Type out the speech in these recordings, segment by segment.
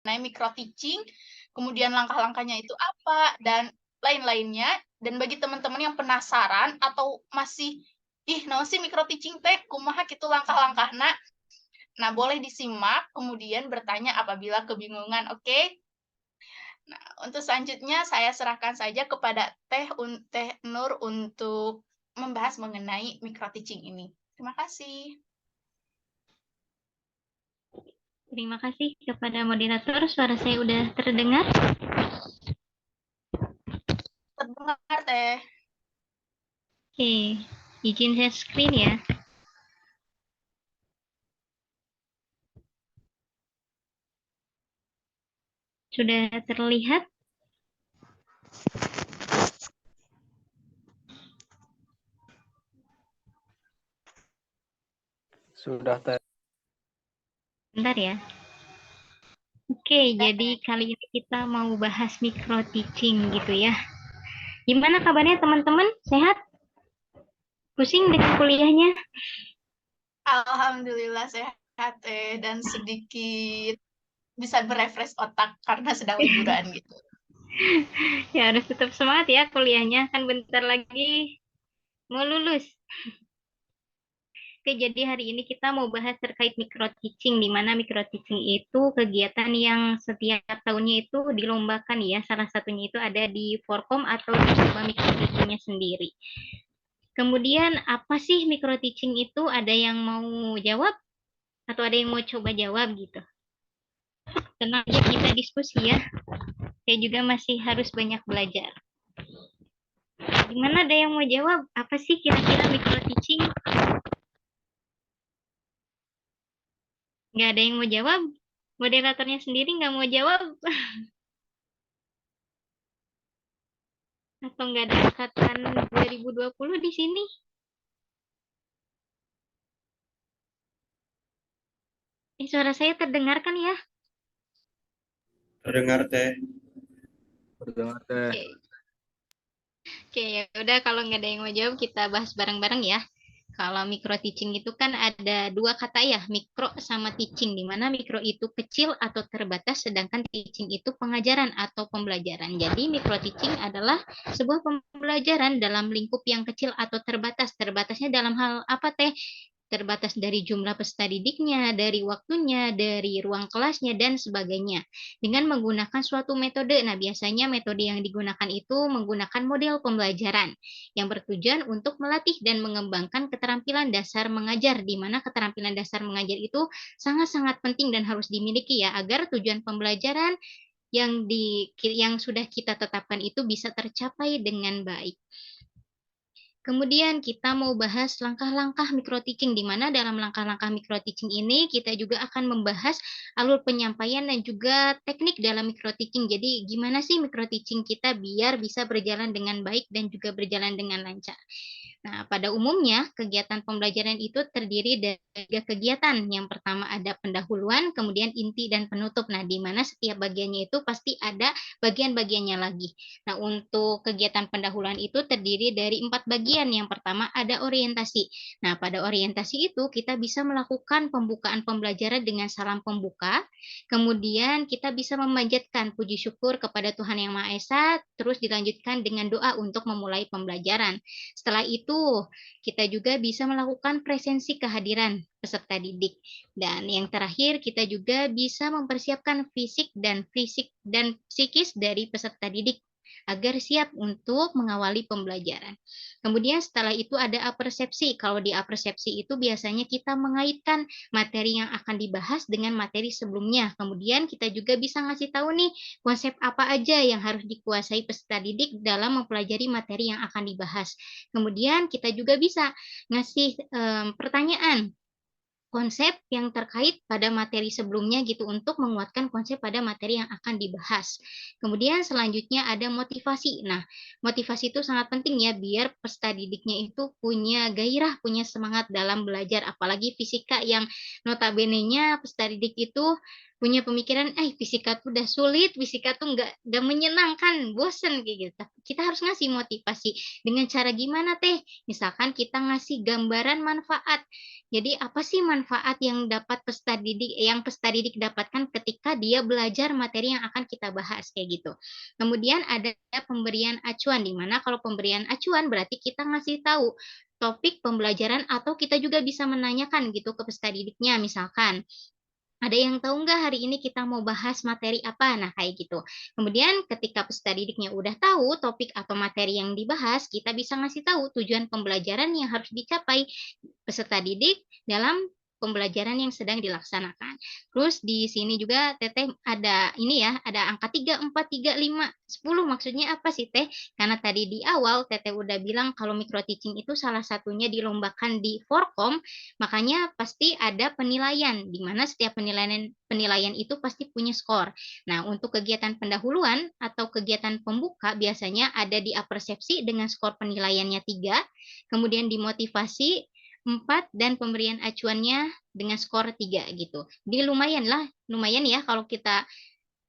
mengenai micro teaching, kemudian langkah-langkahnya itu apa, dan lain-lainnya. Dan bagi teman-teman yang penasaran atau masih, "Ih, naon sih micro teaching teh? Kumaha kitu langkah-langkahna?" Nah, boleh disimak, kemudian bertanya apabila kebingungan, oke? Nah, untuk selanjutnya saya serahkan saja kepada Teh Nur untuk membahas mengenai micro teaching ini. Terima kasih. Terima kasih kepada moderator. Suara saya udah terdengar? Terdengar, Teh. Oke, izin share screen ya. Sudah terlihat? Sudah, Teh. Bentar ya. Oke, jadi kali ini kita mau bahas micro teaching gitu ya. Gimana kabarnya teman-teman? Sehat? Pusing dengan kuliahnya? Alhamdulillah sehat, Teh, dan sedikit bisa merefresh otak karena sedang liburan gitu. Ya harus tetap semangat ya kuliahnya, kan bentar lagi mau lulus. Oke, jadi hari ini kita mau bahas terkait micro teaching, di mana micro teaching itu kegiatan yang setiap tahunnya itu dilombakan ya. Salah satunya itu ada di Forkom atau di lomba micro teachingnya sendiri. Kemudian apa sih micro teaching itu? Ada yang mau jawab atau ada yang mau coba jawab gitu? Tenang aja kita diskusi ya. Saya juga masih harus banyak belajar. Gimana ada yang mau jawab? Apa sih kira-kira micro teaching? Nggak ada yang mau jawab? Moderatornya sendiri nggak mau jawab? Atau nggak ada angkatan 2020 di sini? Suara saya terdengarkan ya? Terdengar, Teh. Terdengar, Teh. Oke. Oke, ya udah kalau nggak ada yang mau jawab kita bahas bareng-bareng ya. Kalau micro teaching itu kan ada dua kata ya, mikro sama teaching, di mana mikro itu kecil atau terbatas, sedangkan teaching itu pengajaran atau pembelajaran. Jadi micro teaching adalah sebuah pembelajaran dalam lingkup yang kecil atau terbatas. Terbatasnya dalam hal apa teh? Terbatas dari jumlah peserta didiknya, dari waktunya, dari ruang kelasnya, dan sebagainya. Dengan menggunakan suatu metode, nah biasanya metode yang digunakan itu menggunakan model pembelajaran yang bertujuan untuk melatih dan mengembangkan keterampilan dasar mengajar, di mana keterampilan dasar mengajar itu sangat-sangat penting dan harus dimiliki ya, agar tujuan pembelajaran yang sudah kita tetapkan itu bisa tercapai dengan baik. Kemudian kita mau bahas langkah-langkah micro teaching, di mana dalam langkah-langkah micro teaching ini kita juga akan membahas alur penyampaian dan juga teknik dalam micro teaching. Jadi gimana sih micro teaching kita biar bisa berjalan dengan baik dan juga berjalan dengan lancar. Nah, pada umumnya kegiatan pembelajaran itu terdiri dari 3 kegiatan. Yang pertama ada pendahuluan, kemudian inti dan penutup. Nah, di mana setiap bagiannya itu pasti ada bagian-bagiannya lagi. Nah, untuk kegiatan pendahuluan itu terdiri dari 4 bagian. Yang pertama ada orientasi. Nah, pada orientasi itu kita bisa melakukan pembukaan pembelajaran dengan salam pembuka. Kemudian kita bisa memanjatkan puji syukur kepada Tuhan Yang Maha Esa, terus dilanjutkan dengan doa untuk memulai pembelajaran. Setelah itu, kita juga bisa melakukan presensi kehadiran peserta didik. Dan yang terakhir, kita juga bisa mempersiapkan fisik dan psikis dari peserta didik agar siap untuk mengawali pembelajaran. Kemudian setelah itu ada apersepsi. Kalau di apersepsi itu biasanya kita mengaitkan materi yang akan dibahas dengan materi sebelumnya. Kemudian kita juga bisa ngasih tahu nih konsep apa aja yang harus dikuasai peserta didik dalam mempelajari materi yang akan dibahas. Kemudian kita juga bisa ngasih pertanyaan konsep yang terkait pada materi sebelumnya gitu untuk menguatkan konsep pada materi yang akan dibahas. Kemudian selanjutnya ada motivasi. Nah, motivasi itu sangat penting ya biar peserta didiknya itu punya gairah, punya semangat dalam belajar, apalagi fisika yang notabene-nya peserta didik itu punya pemikiran, fisika tuh udah sulit, fisika tuh nggak menyenangkan, bosen kayak gitu. Kita harus ngasih motivasi dengan cara gimana teh? Misalkan kita ngasih gambaran manfaat. Jadi apa sih manfaat yang dapat peserta didik dapatkan ketika dia belajar materi yang akan kita bahas kayak gitu. Kemudian ada pemberian acuan, di mana kalau pemberian acuan berarti kita ngasih tahu topik pembelajaran atau kita juga bisa menanyakan gitu ke peserta didiknya, misalkan ada yang tahu nggak hari ini kita mau bahas materi apa? Nah, kayak gitu. Kemudian ketika peserta didiknya udah tahu topik atau materi yang dibahas, kita bisa ngasih tahu tujuan pembelajaran yang harus dicapai peserta didik dalam pembelajaran yang sedang dilaksanakan. Terus di sini juga Teteh ada ini ya, ada angka 3, 4, 3, 5, 10. Maksudnya apa sih Teh? Karena tadi di awal Teteh udah bilang kalau micro teaching itu salah satunya dilombakan di Forkom, makanya pasti ada penilaian, di mana setiap penilaian itu pasti punya skor. Nah, untuk kegiatan pendahuluan atau kegiatan pembuka biasanya ada di apersepsi dengan skor penilaiannya 3, kemudian di motivasi 4, dan pemberian acuannya dengan skor 3 gitu. Jadi lumayan ya kalau kita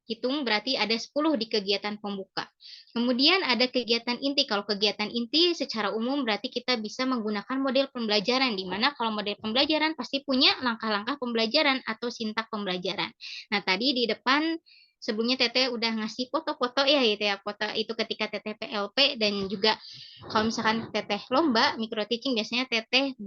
hitung berarti ada 10 di kegiatan pembuka. Kemudian ada kegiatan inti. Kalau kegiatan inti secara umum berarti kita bisa menggunakan model pembelajaran, di mana kalau model pembelajaran pasti punya langkah-langkah pembelajaran atau sintak pembelajaran. Nah, tadi di depan sebelumnya Teteh udah ngasih foto-foto ya gitu ya, foto itu ketika Teteh PLP, dan juga kalau misalkan Teteh lomba micro teaching biasanya Teteh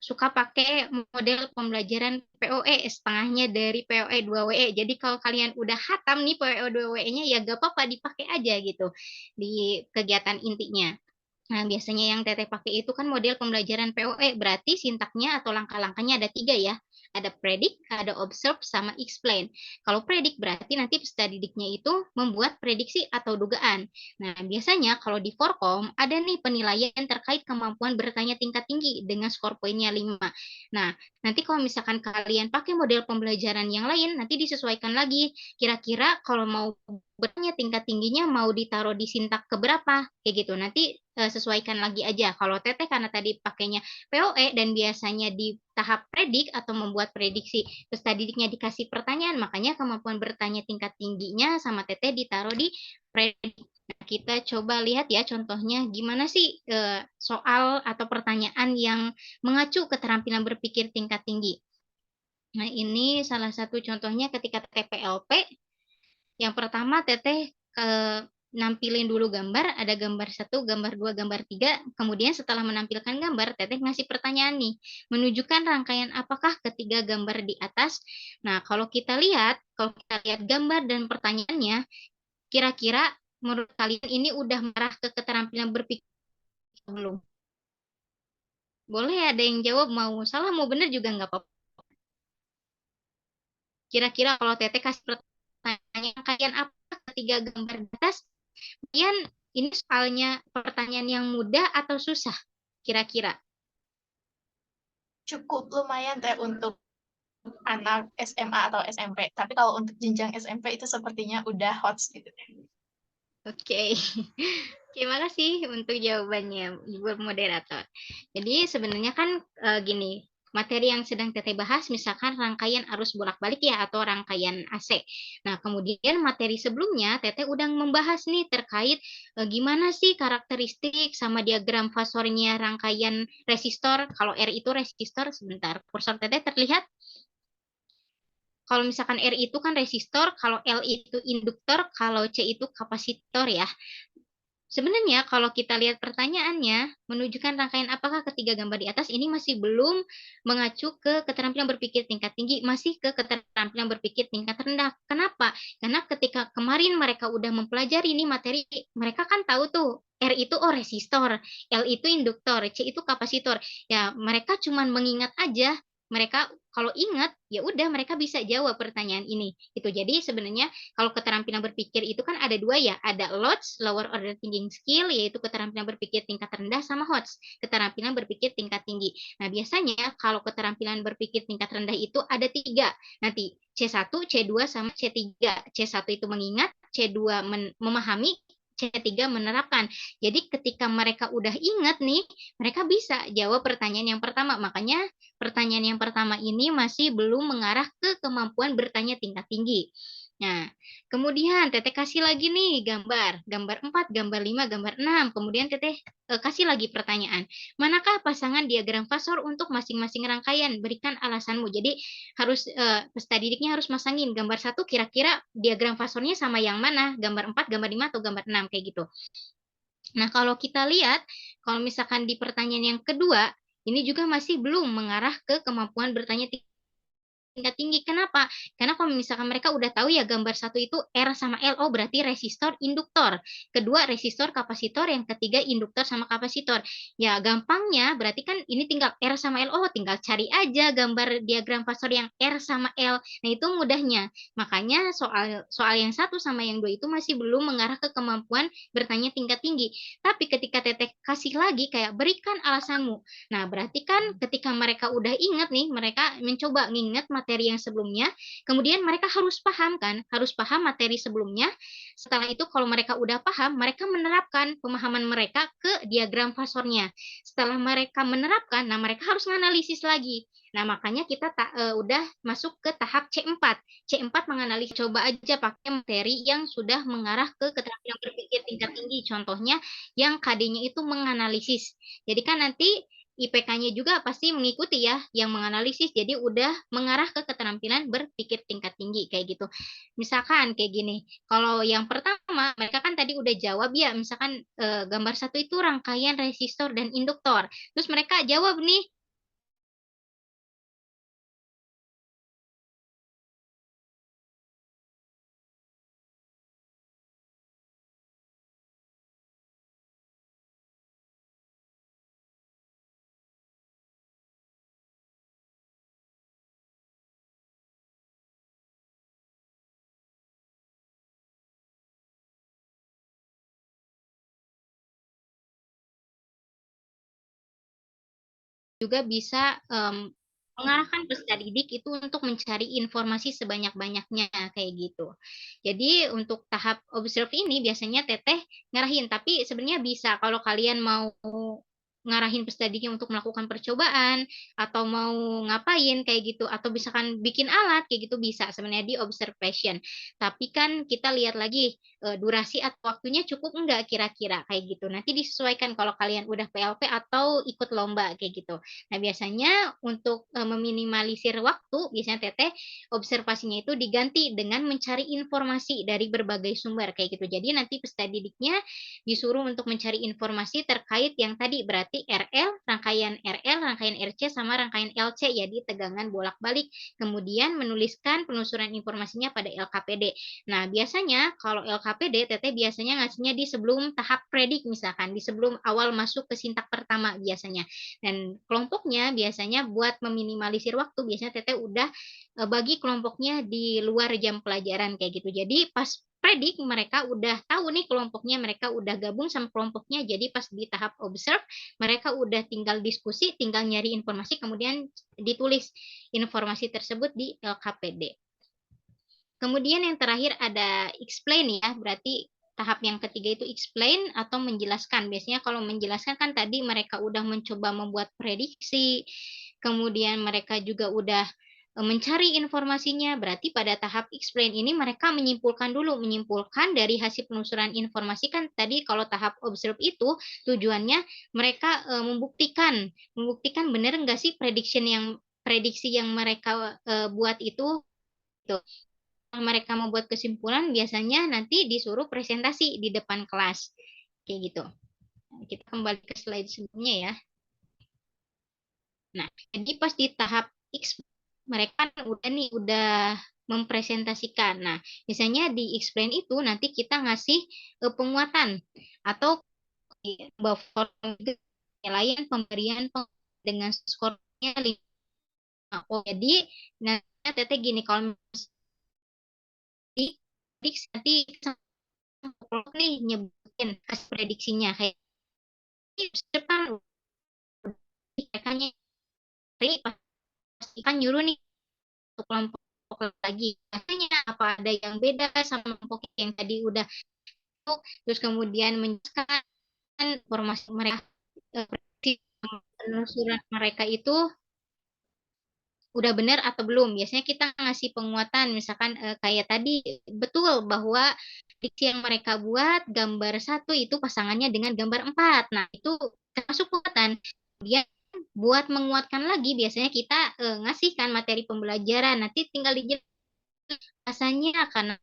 suka pakai model pembelajaran POE, setengahnya dari POE 2WE. Jadi kalau kalian udah hatam nih POE 2WE-nya ya gak apa-apa dipakai aja gitu di kegiatan intinya. Nah, biasanya yang Teteh pakai itu kan model pembelajaran POE, berarti sintaknya atau langkah-langkahnya ada 3 ya. Ada predict, ada observe, sama explain. Kalau predict berarti nanti peserta didiknya itu membuat prediksi atau dugaan. Nah, biasanya kalau di Forkom ada nih penilaian terkait kemampuan bertanya tingkat tinggi dengan skor poinnya 5. Nah, nanti kalau misalkan kalian pakai model pembelajaran yang lain, nanti disesuaikan lagi. Kira-kira kalau mau bertanya tingkat tingginya mau ditaruh di sintak keberapa kayak gitu, nanti sesuaikan lagi aja. Kalau Teteh karena tadi pakainya POE dan biasanya di tahap predik atau membuat prediksi peserta didiknya dikasih pertanyaan, makanya kemampuan bertanya tingkat tingginya sama Teteh ditaruh di predik. Nah, kita coba lihat ya contohnya gimana sih soal atau pertanyaan yang mengacu keterampilan berpikir tingkat tinggi. Nah, ini salah satu contohnya ketika TPLP. Yang pertama Teteh nampilin dulu gambar, ada gambar 1, gambar 2, gambar 3. Kemudian setelah menampilkan gambar, Teteh ngasih pertanyaan nih, menunjukkan rangkaian apakah ketiga gambar di atas. Nah, kalau kita lihat gambar dan pertanyaannya, kira-kira menurut kalian ini udah mengarah ke keterampilan berpikir belum? Boleh ada yang jawab, mau salah mau benar juga nggak apa-apa. Kira-kira kalau Teteh kasih pertanyaan kalian apa ketiga gambar di atas, kalian ini soalnya pertanyaan yang mudah atau susah kira-kira? Cukup lumayan Teh untuk anak SMA atau SMP. Tapi kalau untuk jenjang SMP itu sepertinya udah hot gitu. Oke. Terima kasih untuk jawabannya, Ibu Moderator. Jadi sebenarnya kan gini, materi yang sedang Teteh bahas misalkan rangkaian arus bolak-balik ya atau rangkaian AC. Nah, kemudian materi sebelumnya Teteh udah membahas nih terkait gimana sih karakteristik sama diagram fasornya rangkaian resistor. Kalau R itu resistor, sebentar, kursor Teteh terlihat? Kalau misalkan R itu kan resistor, kalau L itu induktor, kalau C itu kapasitor ya. Sebenarnya kalau kita lihat pertanyaannya, menunjukkan rangkaian apakah ketiga gambar di atas ini masih belum mengacu ke keterampilan berpikir tingkat tinggi, masih ke keterampilan berpikir tingkat rendah. Kenapa? Karena ketika kemarin mereka udah mempelajari ini materi, mereka kan tahu tuh R itu resistor, L itu induktor, C itu kapasitor. Ya, mereka cuma mengingat aja. Mereka kalau ingat, ya udah mereka bisa jawab pertanyaan ini. Itu jadi sebenarnya kalau keterampilan berpikir itu kan ada 2 ya, ada LOTS, Lower Order Thinking Skill, yaitu keterampilan berpikir tingkat rendah, sama HOTS, keterampilan berpikir tingkat tinggi. Nah, biasanya kalau keterampilan berpikir tingkat rendah itu ada 3, nanti C1, C2, sama C3. C1 itu mengingat, C2 memahami, C3 menerapkan. Jadi ketika mereka udah ingat nih, mereka bisa jawab pertanyaan yang pertama. Makanya pertanyaan yang pertama ini masih belum mengarah ke kemampuan bertanya tingkat tinggi. Nah, kemudian Teteh kasih lagi nih gambar, gambar 4, gambar 5, gambar 6. Kemudian Teteh kasih lagi pertanyaan. Manakah pasangan diagram fasor untuk masing-masing rangkaian? Berikan alasanmu. Jadi harus peserta didiknya harus masangin gambar satu kira-kira diagram fasornya sama yang mana? Gambar 4, gambar 5 atau gambar 6 kayak gitu. Nah, kalau kita lihat, kalau misalkan di pertanyaan yang kedua, ini juga masih belum mengarah ke kemampuan bertanya tingkat tinggi. Kenapa? Karena kalau misalkan mereka udah tahu ya gambar satu itu R sama L, oh berarti resistor, induktor. Kedua resistor, kapasitor, yang ketiga induktor sama kapasitor. Ya gampangnya berarti kan ini tinggal R sama L, oh tinggal cari aja gambar diagram fasor yang R sama L. Nah itu mudahnya. Makanya soal yang satu sama yang dua itu masih belum mengarah ke kemampuan bertanya tingkat tinggi. Tapi ketika Teteh kasih lagi kayak berikan alasanmu. Nah, berarti kan ketika mereka udah ingat nih, mereka mencoba nginget materi yang sebelumnya, kemudian mereka harus paham kan, harus paham materi sebelumnya. Setelah itu kalau mereka udah paham, mereka menerapkan pemahaman mereka ke diagram fasornya. Setelah mereka menerapkan, nah mereka harus menganalisis lagi. Nah, makanya kita udah masuk ke tahap C4. C4 menganalisis, coba aja pakai materi yang sudah mengarah ke keterampilan berpikir tingkat tinggi. Contohnya yang KD-nya itu menganalisis. Jadi kan nanti IPK-nya juga pasti mengikuti ya yang menganalisis, jadi udah mengarah ke keterampilan berpikir tingkat tinggi kayak gitu. Misalkan kayak gini, kalau yang pertama mereka kan tadi udah jawab ya, misalkan gambar satu itu rangkaian resistor dan induktor. Terus mereka jawab nih, juga bisa mengarahkan peserta didik itu untuk mencari informasi sebanyak-banyaknya kayak gitu. Jadi untuk tahap observe ini biasanya Teteh ngarahin, tapi sebenarnya bisa kalau kalian mau ngarahin peserta didiknya untuk melakukan percobaan atau mau ngapain kayak gitu atau misalkan bikin alat kayak gitu bisa sebenarnya di observation. Tapi kan kita lihat lagi durasi atau waktunya cukup enggak kira-kira kayak gitu. Nanti disesuaikan kalau kalian udah PLP atau ikut lomba kayak gitu. Nah, biasanya untuk meminimalisir waktu, biasanya Teteh observasinya itu diganti dengan mencari informasi dari berbagai sumber kayak gitu. Jadi nanti peserta didiknya disuruh untuk mencari informasi terkait yang tadi berarti RL, rangkaian RC sama rangkaian LC ya di tegangan bolak-balik. Kemudian menuliskan penelusuran informasinya pada LKPD. Nah, biasanya kalau LKPD Teteh biasanya ngasihnya di sebelum tahap predik misalkan, di sebelum awal masuk ke sintak pertama biasanya. Dan kelompoknya biasanya buat meminimalisir waktu, biasanya Teteh udah bagi kelompoknya di luar jam pelajaran kayak gitu. Jadi pas predik mereka udah tahu nih kelompoknya, mereka udah gabung sama kelompoknya. Jadi pas di tahap observe mereka udah tinggal diskusi, tinggal nyari informasi, kemudian ditulis informasi tersebut di LKPD. Kemudian yang terakhir ada explain ya, berarti tahap yang ketiga itu explain atau menjelaskan. Biasanya kalau menjelaskan kan tadi mereka udah mencoba membuat prediksi, kemudian mereka juga udah mencari informasinya. Berarti pada tahap explain ini mereka menyimpulkan dulu, menyimpulkan dari hasil penelusuran informasi kan tadi kalau tahap observe itu tujuannya mereka membuktikan benar nggak sih prediksi yang mereka buat itu. Gitu. Mereka membuat kesimpulan biasanya nanti disuruh presentasi di depan kelas kayak gitu. Kita kembali ke slide sebelumnya ya. Nah, jadi pas di tahap X mereka udah mempresentasikan. Nah, misalnya di explain itu nanti kita ngasih penguatan atau buffer penilaian pemberian dengan skornya 5. Oh, jadi nanti gini kalau nanti nih nyebutin hasil prediksinya kayak depan mereka nyari pastikan nyuruh nih untuk kelompok lagi. Biasanya apa ada yang beda sama kelompok yang tadi udah terus kemudian menjelaskan informasi mereka, penelusuran mereka itu udah benar atau belum. Biasanya kita ngasih penguatan, misalkan kayak tadi, betul bahwa diksi yang mereka buat gambar satu itu pasangannya dengan gambar empat. Nah, itu termasuk penguatan. Kemudian buat menguatkan lagi, biasanya kita ngasihkan materi pembelajaran. Nanti tinggal dijelaskan rasanya karena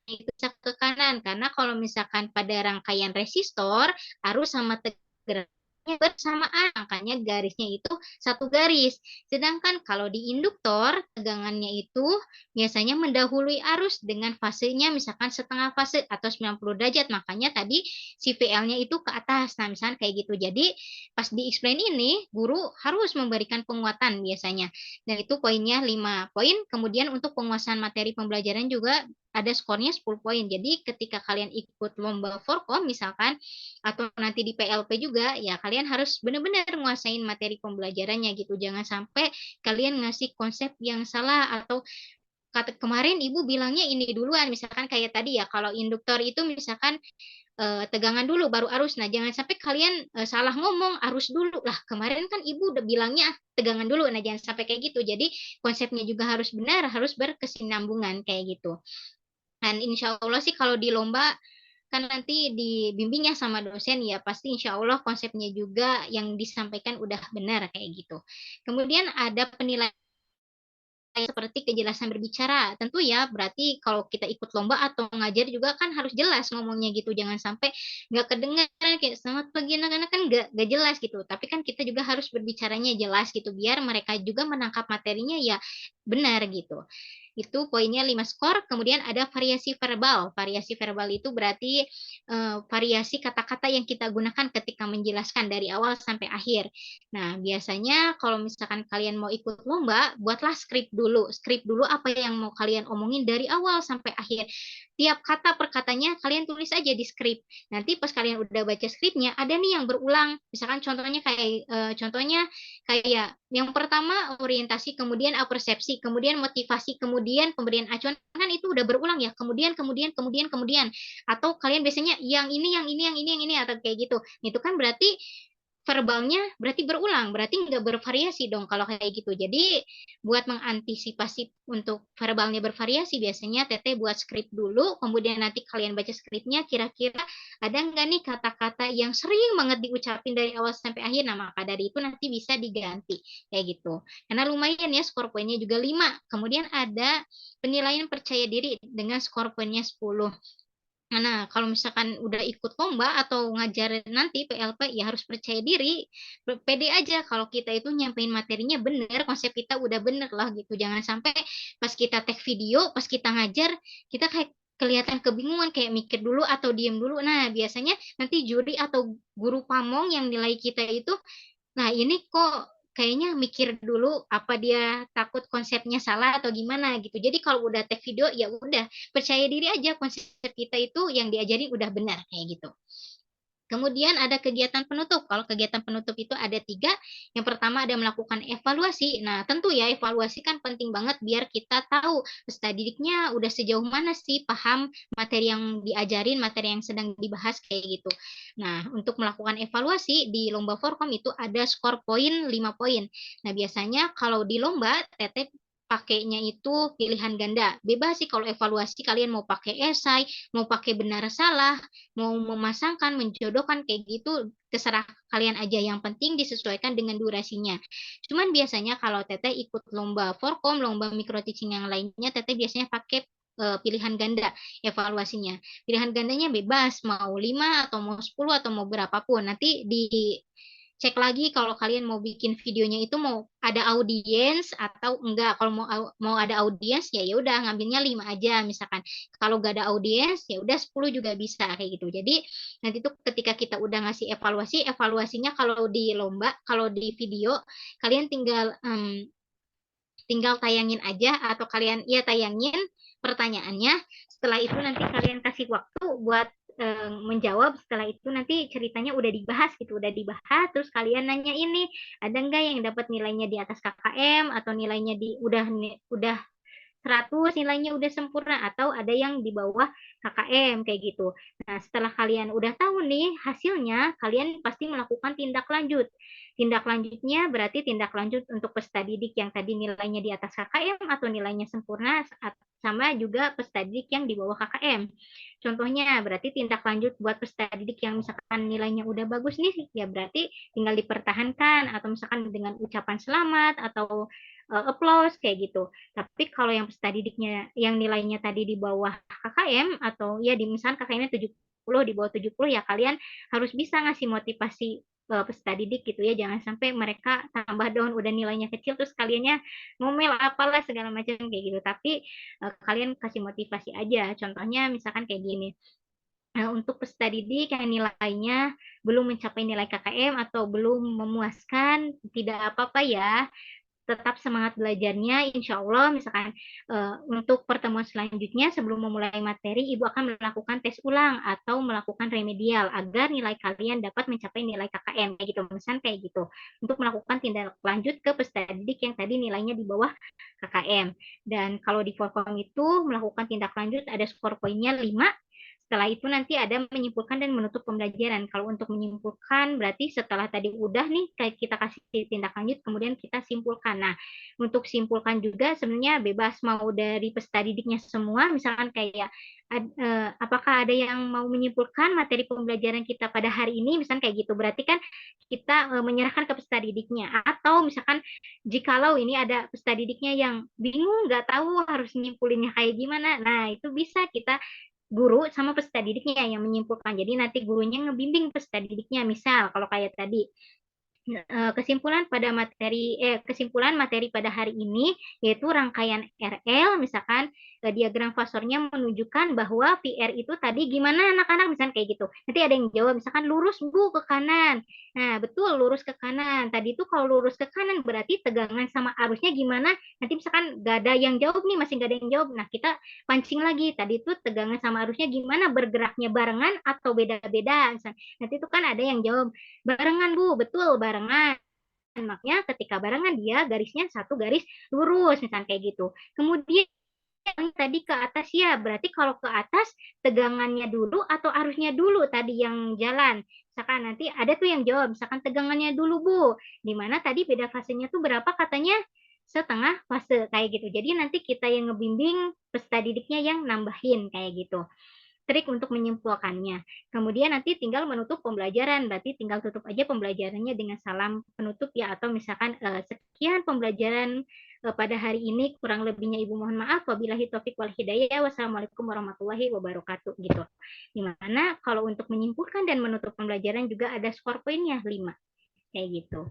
itu ke kanan. Karena kalau misalkan pada rangkaian resistor, arus sama tegangan bersamaan, makanya garisnya itu satu garis. Sedangkan kalau di induktor, tegangannya itu biasanya mendahului arus dengan fasenya misalkan setengah fase atau 90 derajat. Makanya tadi si VL-nya itu ke atas. Nah, misalkan kayak gitu. Jadi pas di explain ini, guru harus memberikan penguatan biasanya. Dan itu poinnya 5 poin. Kemudian untuk penguasaan materi pembelajaran juga ada skornya 10 poin. Jadi ketika kalian ikut lomba Forkom misalkan, atau nanti di PLP juga, ya kalian harus benar-benar nguasain materi pembelajarannya gitu. Jangan sampai kalian ngasih konsep yang salah, atau kata kemarin ibu bilangnya ini duluan, misalkan kayak tadi ya, kalau induktor itu misalkan tegangan dulu baru arus. Nah, jangan sampai kalian salah ngomong arus dulu. Lah, kemarin kan ibu udah bilangnya tegangan dulu. Nah, jangan sampai kayak gitu. Jadi konsepnya juga harus benar, harus berkesinambungan kayak gitu. Dan insya Allah sih kalau di lomba kan nanti dibimbing ya sama dosen, ya pasti insya Allah konsepnya juga yang disampaikan udah benar kayak gitu. Kemudian ada penilaian seperti kejelasan berbicara. Tentu ya, berarti kalau kita ikut lomba atau ngajar juga kan harus jelas ngomongnya gitu. Jangan sampai nggak kedengaran kayak selamat pagi anak-anak, kan nggak jelas gitu. Tapi kan kita juga harus berbicaranya jelas gitu, biar mereka juga menangkap materinya ya benar gitu. Itu poinnya 5 skor. Kemudian ada variasi verbal. Variasi verbal itu berarti variasi kata-kata yang kita gunakan ketika menjelaskan dari awal sampai akhir. Nah, biasanya kalau misalkan kalian mau ikut lomba, buatlah skrip dulu. Skrip dulu apa yang mau kalian omongin dari awal sampai akhir. Tiap kata per katanya kalian tulis aja di skrip. Nanti pas kalian udah baca skripnya, ada nih yang berulang. Misalkan contohnya kayak yang pertama orientasi, kemudian persepsi, kemudian motivasi, kemudian pemberian acuan, kan itu udah berulang ya. Kemudian. Atau kalian biasanya yang ini, atau kayak gitu. Itu kan berarti verbalnya berarti berulang, berarti nggak bervariasi dong kalau kayak gitu. Jadi buat mengantisipasi untuk verbalnya bervariasi, biasanya Teteh buat skrip dulu, kemudian nanti kalian baca skripnya, kira-kira ada nggak nih kata-kata yang sering banget diucapin dari awal sampai akhir. Nah, maka dari itu nanti bisa diganti kayak gitu. Karena lumayan ya, skor poinnya juga 5. Kemudian ada penilaian percaya diri dengan skor poinnya 10. Nah, kalau misalkan udah ikut lomba atau ngajar nanti PLP, ya harus percaya diri, pede aja kalau kita itu nyampein materinya bener, konsep kita udah bener lah gitu. Jangan sampai pas kita take video, pas kita ngajar, kita kayak kelihatan kebingungan, kayak mikir dulu atau diem dulu. Nah, biasanya nanti juri atau guru pamong yang nilai kita itu, nah ini kok kayaknya mikir dulu apa dia takut konsepnya salah atau gimana gitu. Jadi kalau udah take video ya udah percaya diri aja, konsep kita itu yang diajarin udah benar kayak gitu. Kemudian ada kegiatan penutup. Kalau kegiatan penutup itu ada 3. Yang pertama ada melakukan evaluasi. Nah, tentu ya evaluasi kan penting banget biar kita tahu peserta didiknya udah sejauh mana sih paham materi yang diajarin, materi yang sedang dibahas kayak gitu. Nah, untuk melakukan evaluasi di lomba Forkom itu ada skor poin 5 poin. Nah, biasanya kalau di lomba Teteh pakainya itu pilihan ganda. Bebas sih kalau evaluasi kalian mau pakai esai, mau pakai benar salah, mau memasangkan, menjodohkan kayak gitu, terserah kalian aja. Yang penting disesuaikan dengan durasinya. Cuman biasanya kalau Teteh ikut lomba Forkom, lomba micro teaching yang lainnya, Teteh biasanya pakai pilihan ganda evaluasinya. Pilihan gandanya bebas, mau 5 atau mau 10 atau mau berapapun. Nanti cek lagi kalau kalian mau bikin videonya itu mau ada audiens atau enggak. Kalau mau ada audiens ya udah ngambilnya 5 aja misalkan. Kalau enggak ada audiens ya udah 10 juga bisa kayak gitu. Jadi nanti tuh ketika kita udah ngasih evaluasinya kalau di lomba, kalau di video kalian tinggal tayangin aja, atau kalian ya tayangin pertanyaannya. Setelah itu nanti kalian kasih waktu buat menjawab. Setelah itu nanti ceritanya udah dibahas gitu, udah dibahas, terus kalian nanya ini ada enggak yang dapat nilainya di atas KKM atau nilainya di udah 100 nilainya udah sempurna, atau ada yang di bawah KKM kayak gitu. Nah, setelah kalian udah tahu nih hasilnya, kalian pasti melakukan tindak lanjut. Tindak lanjutnya berarti tindak lanjut untuk peserta didik yang tadi nilainya di atas KKM atau nilainya sempurna, sama juga peserta didik yang di bawah KKM. Contohnya berarti tindak lanjut buat peserta didik yang misalkan nilainya udah bagus nih, ya berarti tinggal dipertahankan atau misalkan dengan ucapan selamat atau applause kayak gitu. Tapi kalau yang peserta didiknya yang nilainya tadi di bawah KKM atau ya di misalkan KKM-nya 70, di bawah 70, ya kalian harus bisa ngasih motivasi peserta didik gitu ya. Jangan sampai mereka tambah down udah nilainya kecil terus kaliannya ngomel apalah segala macam kayak gitu. Tapi kalian kasih motivasi aja. Contohnya misalkan kayak gini. Untuk peserta didik yang nilainya belum mencapai nilai KKM atau belum memuaskan, tidak apa-apa ya, tetap semangat belajarnya, insya Allah misalkan untuk pertemuan selanjutnya sebelum memulai materi, Ibu akan melakukan tes ulang atau melakukan remedial agar nilai kalian dapat mencapai nilai KKM kayak gitu, misalkan kayak gitu, untuk melakukan tindak lanjut ke peserta didik yang tadi nilainya di bawah KKM. Dan kalau di Forkom itu melakukan tindak lanjut ada skor poinnya 5. Setelah itu nanti ada menyimpulkan dan menutup pembelajaran. Kalau untuk menyimpulkan berarti setelah tadi udah nih kayak kita kasih tindak lanjut, kemudian kita simpulkan. Nah, untuk simpulkan juga sebenarnya bebas mau dari peserta didiknya semua, misalkan kayak apakah ada yang mau menyimpulkan materi pembelajaran kita pada hari ini, misalkan kayak gitu. Berarti kan kita menyerahkan ke peserta didiknya. Atau misalkan jikalau ini ada peserta didiknya yang bingung, nggak tahu harus nyimpulinnya kayak gimana, nah itu bisa kita guru sama peserta didiknya yang menyimpulkan. Jadi nanti gurunya ngebimbing peserta didiknya. Misal kalau kayak tadi kesimpulan materi pada hari ini yaitu rangkaian RL, misalkan diagram fasornya menunjukkan bahwa VR itu tadi gimana anak-anak, misalkan kayak gitu. Nanti ada yang jawab misalkan lurus Bu ke kanan. Nah, betul lurus ke kanan. Tadi itu kalau lurus ke kanan berarti tegangan sama arusnya gimana? Nanti misalkan gak ada yang jawab nih, masih gak ada yang jawab. Nah, kita pancing lagi. Tadi itu tegangan sama arusnya gimana? Bergeraknya barengan atau beda-beda? Nanti itu kan ada yang jawab barengan Bu, betul barengan. Makanya ketika barengan dia garisnya satu garis lurus, misalnya kayak gitu. Kemudian tadi ke atas ya, berarti kalau ke atas tegangannya dulu atau arusnya dulu tadi yang jalan. Misalkan nanti ada tuh yang jawab, misalkan tegangannya dulu Bu. Dimana tadi beda fasenya tuh berapa katanya? Setengah fase kayak gitu. Jadi nanti kita yang ngebimbing, peserta didiknya yang nambahin kayak gitu. Trik untuk menyimpulkannya. Kemudian nanti tinggal menutup pembelajaran, berarti tinggal tutup aja pembelajarannya dengan salam penutup ya, atau misalkan sekian pembelajaran pada hari ini, kurang lebihnya Ibu mohon maaf, wabillahi taufik wal hidayah, wassalamualaikum warahmatullahi wabarakatuh gitu. Dimana kalau untuk menyimpulkan dan menutup pembelajaran juga ada skor poinnya 5 kayak gitu.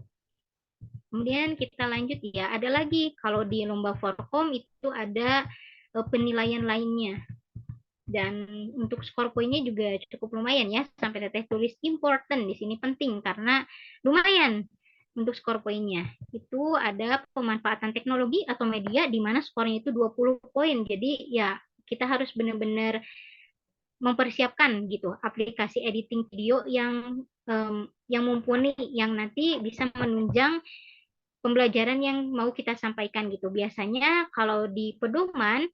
Kemudian kita lanjut ya, ada lagi kalau di lomba Forkom itu ada penilaian lainnya. Dan untuk skor poinnya juga cukup lumayan ya, sampai teteh tulis important di sini penting karena lumayan untuk skor poinnya. Itu ada pemanfaatan teknologi atau media di mana skornya itu 20 poin. Jadi ya kita harus benar-benar mempersiapkan gitu aplikasi editing video yang mumpuni, yang nanti bisa menunjang pembelajaran yang mau kita sampaikan gitu. Biasanya kalau di pedoman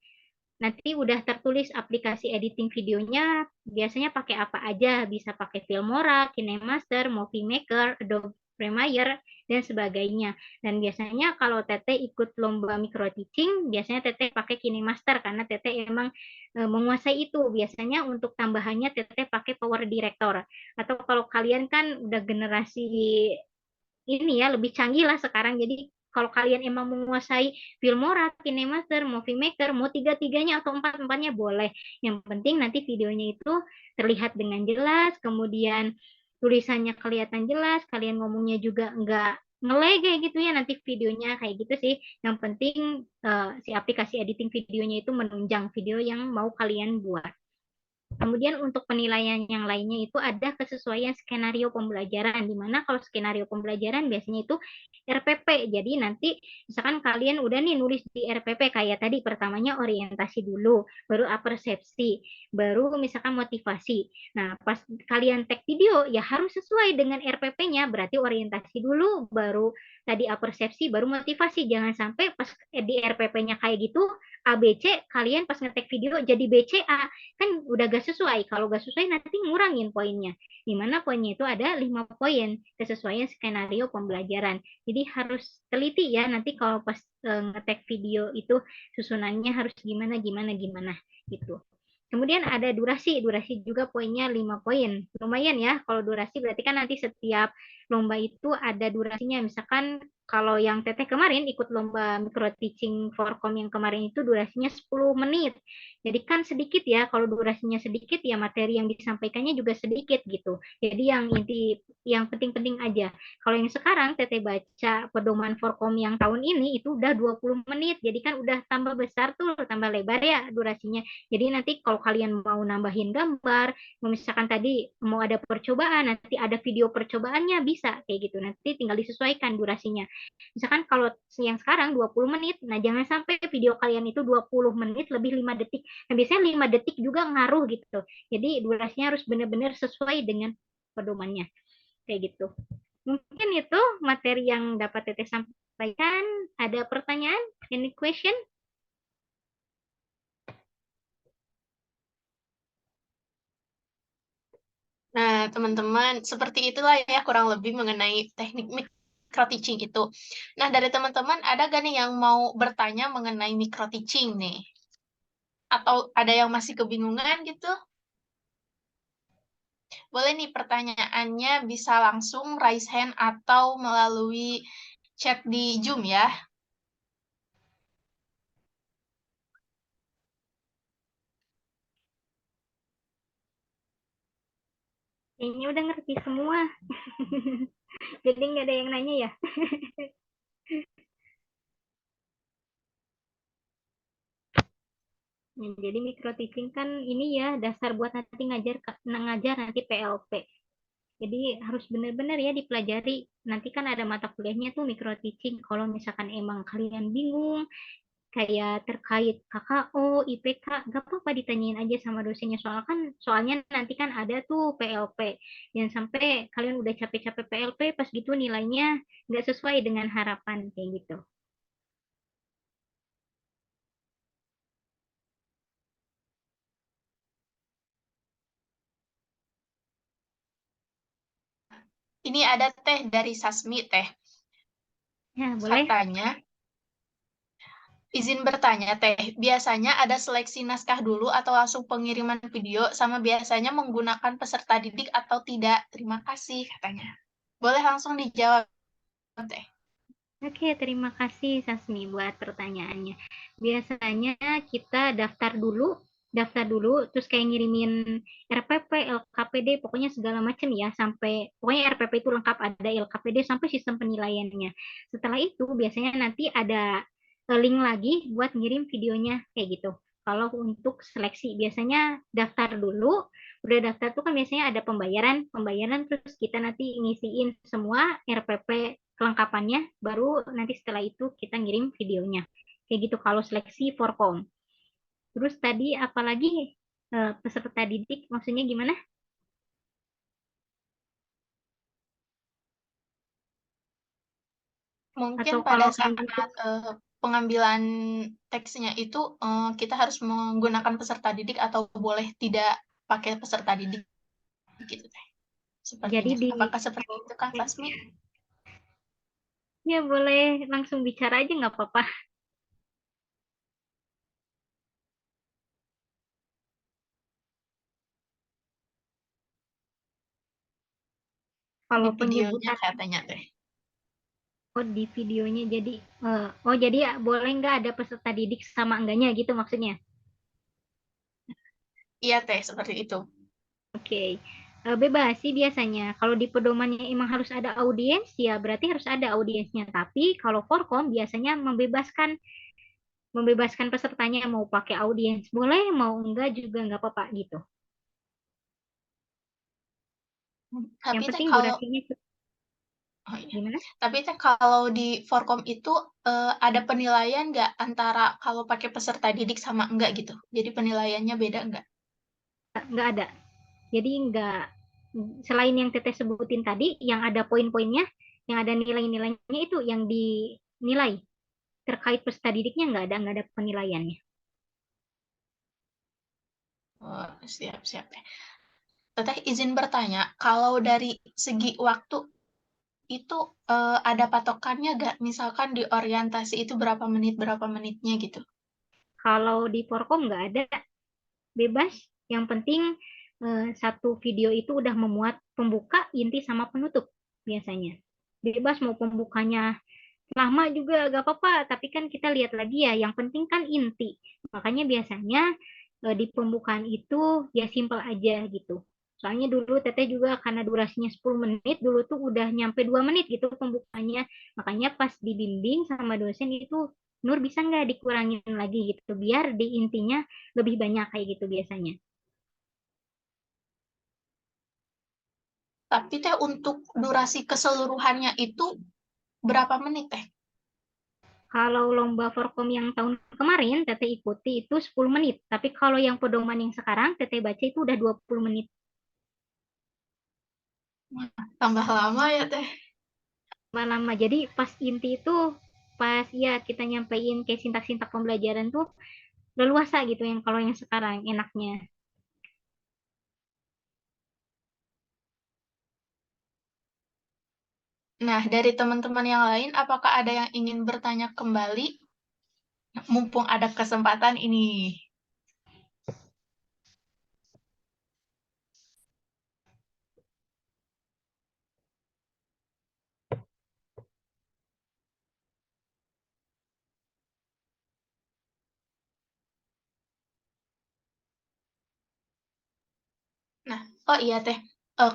nanti udah tertulis aplikasi editing videonya biasanya pakai apa aja, bisa pakai Filmora, KineMaster, Movie Maker, Adobe Premiere, dan sebagainya. Dan biasanya kalau Teteh ikut lomba micro teaching, biasanya Teteh pakai KineMaster karena Teteh emang menguasai itu. Biasanya untuk tambahannya Teteh pakai Power Director. Atau kalau kalian kan udah generasi ini ya lebih canggih lah sekarang, jadi kalau kalian emang menguasai Filmora, KineMaster, Movie Maker, mau tiga-tiganya atau empat-empatnya boleh. Yang penting nanti videonya itu terlihat dengan jelas, kemudian tulisannya kelihatan jelas, kalian ngomongnya juga enggak ngelag kayak gitu ya nanti videonya kayak gitu sih. Yang penting si aplikasi editing videonya itu menunjang video yang mau kalian buat. Kemudian untuk penilaian yang lainnya itu ada kesesuaian skenario pembelajaran, di mana kalau skenario pembelajaran biasanya itu RPP. Jadi nanti misalkan kalian udah nih nulis di RPP kayak tadi pertamanya orientasi dulu, baru apersepsi, baru misalkan motivasi. Nah, pas kalian tag video ya harus sesuai dengan RPP-nya, berarti orientasi dulu, baru tadi apersepsi, baru motivasi. Jangan sampai pas di RPP-nya kayak gitu, ABC, kalian pas ngetek video jadi BCA, kan udah gak sesuai. Kalau gak sesuai nanti ngurangin poinnya. Dimana poinnya itu ada 5 poin kesesuaian skenario pembelajaran. Jadi harus teliti ya nanti kalau pas ngetek video itu susunannya harus gimana gimana gimana gitu. Kemudian ada durasi, durasi juga poinnya 5 poin. Lumayan ya, kalau durasi berarti kan nanti setiap lomba itu ada durasinya. Misalkan kalau yang Teteh kemarin ikut lomba micro teaching Forkom yang kemarin itu durasinya 10 menit. Jadi kan sedikit ya, kalau durasinya sedikit ya materi yang disampaikannya juga sedikit gitu. Jadi yang penting-penting aja. Kalau yang sekarang Teteh baca pedoman Forkom yang tahun ini itu udah 20 menit. Jadi kan udah tambah besar tuh, tambah lebar ya durasinya. Jadi nanti kalau kalian mau nambahin gambar, misalkan tadi mau ada percobaan, nanti ada video percobaannya bisa kayak gitu. Nanti tinggal disesuaikan durasinya. Misalkan kalau yang sekarang 20 menit, nah jangan sampai video kalian itu 20 menit lebih 5 detik. Nah biasanya 5 detik juga ngaruh gitu. Jadi durasinya harus benar-benar sesuai dengan pedomannya. Kayak gitu. Mungkin itu materi yang dapat Teteh sampaikan. Ada pertanyaan? Any question? Nah, teman-teman, seperti itulah ya kurang lebih mengenai teknik micro teaching itu. Nah, dari teman-teman ada gak nih yang mau bertanya mengenai micro teaching nih? Atau ada yang masih kebingungan gitu? Boleh nih pertanyaannya bisa langsung raise hand atau melalui chat di Zoom ya. Kayaknya udah ngerti semua. Jadi nggak ada yang nanya ya. Nah, jadi micro teaching kan ini ya dasar buat nanti ngajar nanti PLP. Jadi harus benar-benar ya dipelajari. Nanti kan ada mata kuliahnya tuh micro teaching. Kalau misalkan emang kalian bingung kayak terkait KKO, IPK, gak apa-apa ditanyain aja sama dosennya. Soalnya nanti kan ada tuh PLP. Jangan sampai kalian udah capek-capek PLP pas gitu nilainya nggak sesuai dengan harapan kayak gitu. Ini ada Teh dari Sasmi Teh. Ya, boleh. Katanya, izin bertanya Teh, biasanya ada seleksi naskah dulu atau langsung pengiriman video sama biasanya menggunakan peserta didik atau tidak? Terima kasih katanya. Boleh langsung dijawab Teh. Oke, terima kasih Sasmi buat pertanyaannya. Biasanya kita daftar dulu, terus kayak ngirimin RPP, LKPD, pokoknya segala macam ya, sampai pokoknya RPP itu lengkap ada LKPD sampai sistem penilaiannya. Setelah itu biasanya nanti ada link lagi buat ngirim videonya kayak gitu. Kalau untuk seleksi biasanya daftar dulu, udah daftar tuh kan biasanya ada pembayaran terus kita nanti ngisiin semua RPP kelengkapannya, baru nanti setelah itu kita ngirim videonya. Kayak gitu kalau seleksi Forkom. Terus tadi apalagi peserta didik maksudnya gimana? Mungkin Atau pada kalau saat untuk pengambilan teksnya itu kita harus menggunakan peserta didik atau boleh tidak pakai peserta didik gitu Teh. jadi Sepertinya. di Apakah seperti itu Kang Lasmi? ya boleh langsung bicara aja nggak apa-apa. Di Kalau videonya penyebutan katanya Teh. di videonya jadi jadi ya, boleh nggak ada peserta didik sama enggaknya gitu maksudnya? Iya Teh, seperti itu. Oke. Bebas sih biasanya. Kalau di pedomannya emang harus ada audiens, ya berarti harus ada audiensnya. Tapi kalau Forkom biasanya membebaskan pesertanya mau pakai audiens boleh, mau enggak juga nggak apa-apa gitu. Tapi Yang teh penting kalau durasinya oh iya. gimana? Tapi teh kalau di Forkom itu, ada penilaian nggak antara kalau pakai peserta didik sama enggak gitu? Jadi penilaiannya beda enggak? Nggak ada. Jadi nggak, selain yang Teteh sebutin tadi, yang ada poin-poinnya, yang ada nilai-nilainya itu yang dinilai. Terkait peserta didiknya nggak ada penilaiannya. Oh, siap siap teh. Teteh izin bertanya, kalau dari segi waktu itu, ada patokannya nggak? Misalkan di orientasi itu berapa menitnya gitu? Kalau di Porkom nggak ada, bebas. Yang penting satu video itu udah memuat pembuka, inti, sama penutup biasanya. Bebas mau pembukanya lama juga gak apa-apa, tapi kan kita lihat lagi ya, yang penting kan inti. Makanya biasanya di pembukaan itu ya simpel aja gitu. Soalnya dulu Teteh juga karena durasinya 10 menit, dulu tuh udah nyampe 2 menit gitu pembukaannya. Makanya pas dibimbing sama dosen itu, Nur bisa nggak dikurangin lagi gitu, biar di intinya lebih banyak kayak gitu biasanya. Tapi teh untuk durasi keseluruhannya itu berapa menit teh? Kalau lomba Forkom yang tahun kemarin Teteh ikuti itu 10 menit. Tapi kalau yang pedoman yang sekarang Teteh baca itu udah 20 menit. Wah, tambah lama ya teh. Lama. Jadi pas inti itu, pas ya kita nyampein kayak sintak-sintak pembelajaran tuh leluasa gitu, yang kalau yang sekarang enaknya. Nah, dari teman-teman yang lain, apakah ada yang ingin bertanya kembali? Mumpung ada kesempatan ini. Nah, oh iya teh,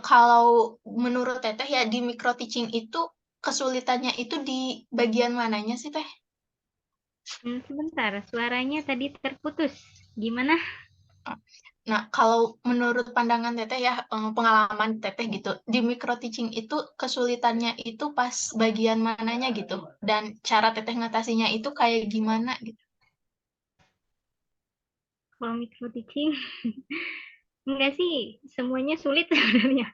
kalau menurut teteh ya di micro teaching itu kesulitannya itu di bagian mananya sih teh? Sebentar, suaranya tadi terputus. Gimana? Nah, kalau menurut pandangan teteh ya, pengalaman teteh gitu, di micro teaching itu kesulitannya itu pas bagian mananya gitu, dan cara teteh ngatasinya itu kayak gimana gitu? Kalau micro teaching, enggak sih, semuanya sulit sebenarnya.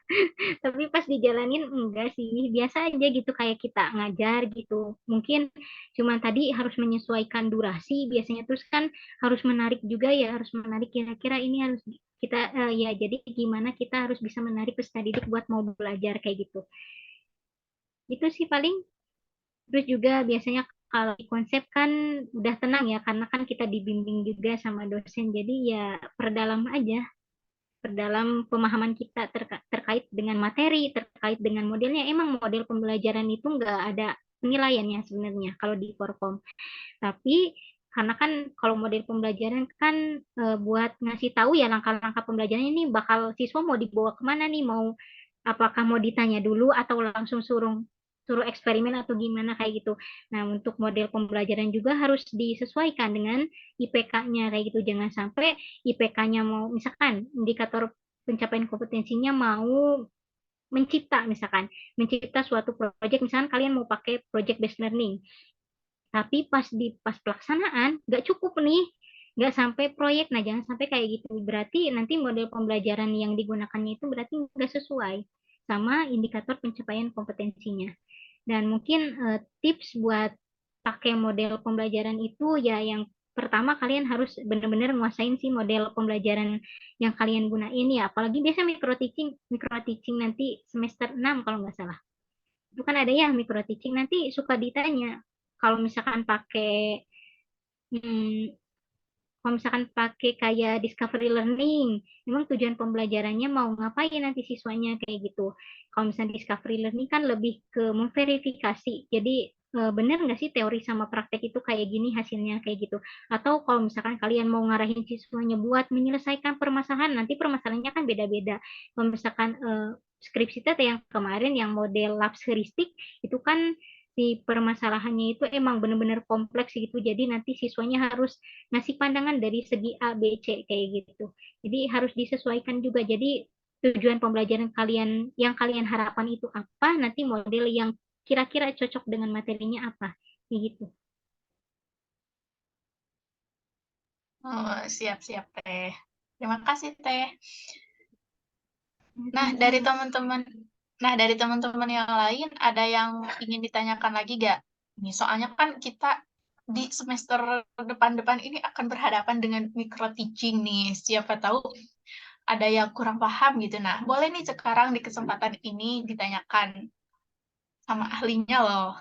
Tapi pas dijalanin enggak sih, biasa aja gitu kayak kita ngajar gitu. Mungkin cuma tadi harus menyesuaikan durasi biasanya, terus kan harus menarik juga ya, harus menarik, kira-kira ini harus kita ya, jadi gimana kita harus bisa menarik peserta didik buat mau belajar kayak gitu. Itu sih paling. Terus juga biasanya kalau di konsep kan udah tenang ya, karena kan kita dibimbing juga sama dosen, jadi ya perdalam aja, perdalam pemahaman kita terkait dengan materi, terkait dengan modelnya. Emang model pembelajaran itu nggak ada penilaiannya sebenarnya kalau di Forkom. Tapi karena kan kalau model pembelajaran kan buat ngasih tahu ya langkah-langkah pembelajaran ini, bakal siswa mau dibawa kemana nih, mau apakah mau ditanya dulu atau langsung suruh suruh eksperimen atau gimana kayak gitu. Nah, untuk model pembelajaran juga harus disesuaikan dengan IPK-nya kayak gitu. Jangan sampai IPK-nya mau, misalkan indikator pencapaian kompetensinya mau mencipta, misalkan mencipta suatu proyek, misalkan kalian mau pakai project based learning, tapi pas pelaksanaan nggak cukup nih, nggak sampai proyek. Nah, jangan sampai kayak gitu, berarti nanti model pembelajaran yang digunakannya itu berarti nggak sesuai sama indikator pencapaian kompetensinya. Dan mungkin tips buat pakai model pembelajaran itu ya, yang pertama kalian harus benar-benar nguasain sih model pembelajaran yang kalian gunain ya, apalagi biasa micro teaching nanti semester 6 kalau nggak salah. Itu kan ada ya micro teaching, nanti suka ditanya kalau misalkan pakai hmm, kalau misalkan pakai kayak discovery learning, memang tujuan pembelajarannya mau ngapain nanti siswanya kayak gitu. Kalau misalnya discovery learning kan lebih ke memverifikasi. Jadi benar nggak sih teori sama praktek itu kayak gini hasilnya kayak gitu. Atau kalau misalkan kalian mau ngarahin siswanya buat menyelesaikan permasalahan, nanti permasalahannya kan beda-beda. Kalau misalkan skripsi teh yang kemarin yang model labs heuristik itu kan si permasalahannya itu emang benar-benar kompleks gitu. Jadi nanti siswanya harus ngasih pandangan dari segi A, B, C kayak gitu. Jadi harus disesuaikan juga. Jadi tujuan pembelajaran kalian yang kalian harapkan itu apa, nanti model yang kira-kira cocok dengan materinya apa, kayak gitu. Oh, siap-siap Teh. Terima kasih Teh. Nah, Sama-sama. dari teman-teman yang lain ada yang ingin ditanyakan lagi gak? Ini soalnya kan kita di semester depan-depan ini akan berhadapan dengan micro teaching nih. Siapa tahu ada yang kurang paham gitu. Nah, boleh nih sekarang di kesempatan ini ditanyakan sama ahlinya loh.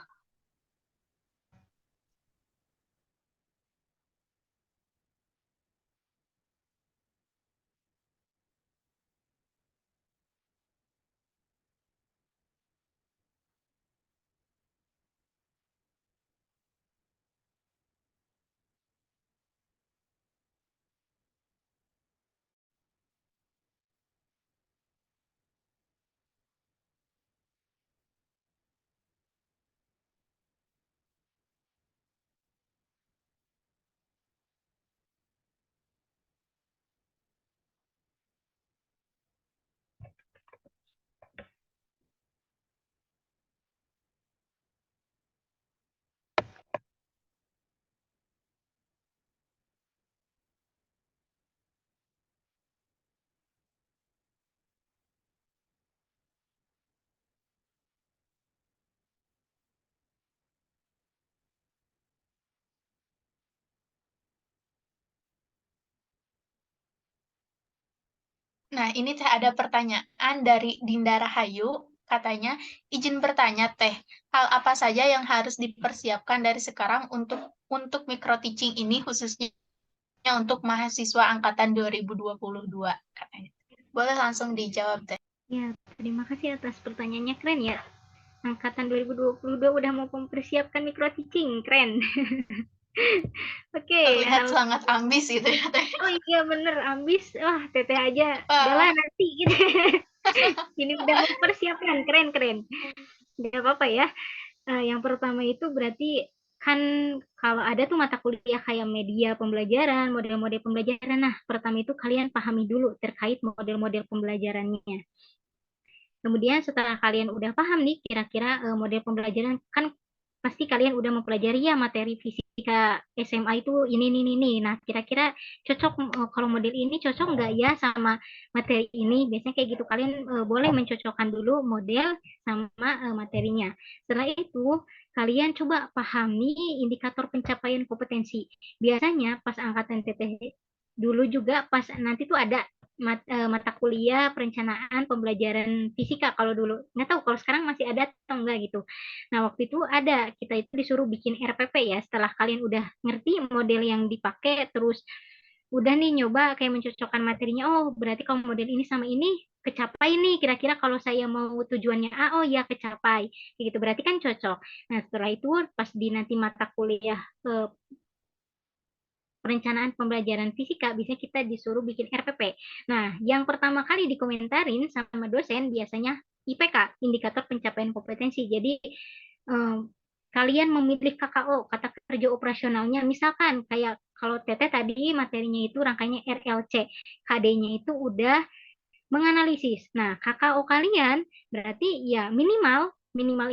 Nah, ini Teh ada pertanyaan dari Dinda Rahayu. Katanya, izin bertanya Teh, hal apa saja yang harus dipersiapkan dari sekarang untuk micro teaching ini khususnya untuk mahasiswa angkatan 2022 katanya. Boleh langsung dijawab Teh. Ya, terima kasih atas pertanyaannya, keren ya. Angkatan 2022 udah mau mempersiapkan micro teaching, keren. Oke, Terlihat sangat ambis gitu ya Teh. Oh iya bener, ambis. Wah, teteh aja. Udahlah Wah, nanti gitu. Ini udah mempersiapkan, keren-keren. Gak apa-apa ya. Yang pertama itu berarti kan kalau ada tuh mata kuliah kayak media pembelajaran, model-model pembelajaran. Nah, pertama itu kalian pahami dulu terkait model-model pembelajarannya. Kemudian setelah kalian udah paham nih kira-kira model pembelajaran, kan pasti kalian udah mempelajari ya materi fisika SMA itu ini. Nah, kira-kira cocok kalau model ini cocok nggak ya sama materi ini? Biasanya kayak gitu. Kalian boleh mencocokkan dulu model sama materinya. Setelah itu, kalian coba pahami indikator pencapaian kompetensi. Biasanya pas angkatan TTH dulu juga pas nanti tuh ada mata kuliah perencanaan pembelajaran fisika kalau dulu. Nggak tahu kalau sekarang masih ada atau enggak gitu. Nah, waktu itu ada, kita itu disuruh bikin RPP ya, setelah kalian udah ngerti model yang dipakai, terus udah nih nyoba kayak mencocokkan materinya, oh berarti kalau model ini sama ini kecapai nih, kira-kira kalau saya mau tujuannya A, oh ya kecapai, gitu berarti kan cocok. Nah, setelah itu pas di nanti mata kuliah perencanaan pembelajaran fisika, bisa kita disuruh bikin RPP. Nah, yang pertama kali dikomentarin sama dosen biasanya IPK, indikator pencapaian kompetensi. Jadi, kalian memilih KKO, kata kerja operasionalnya, misalkan kayak kalau Teteh tadi materinya itu rangkaiannya RLC, KD-nya itu udah menganalisis. Nah, KKO kalian berarti ya minimal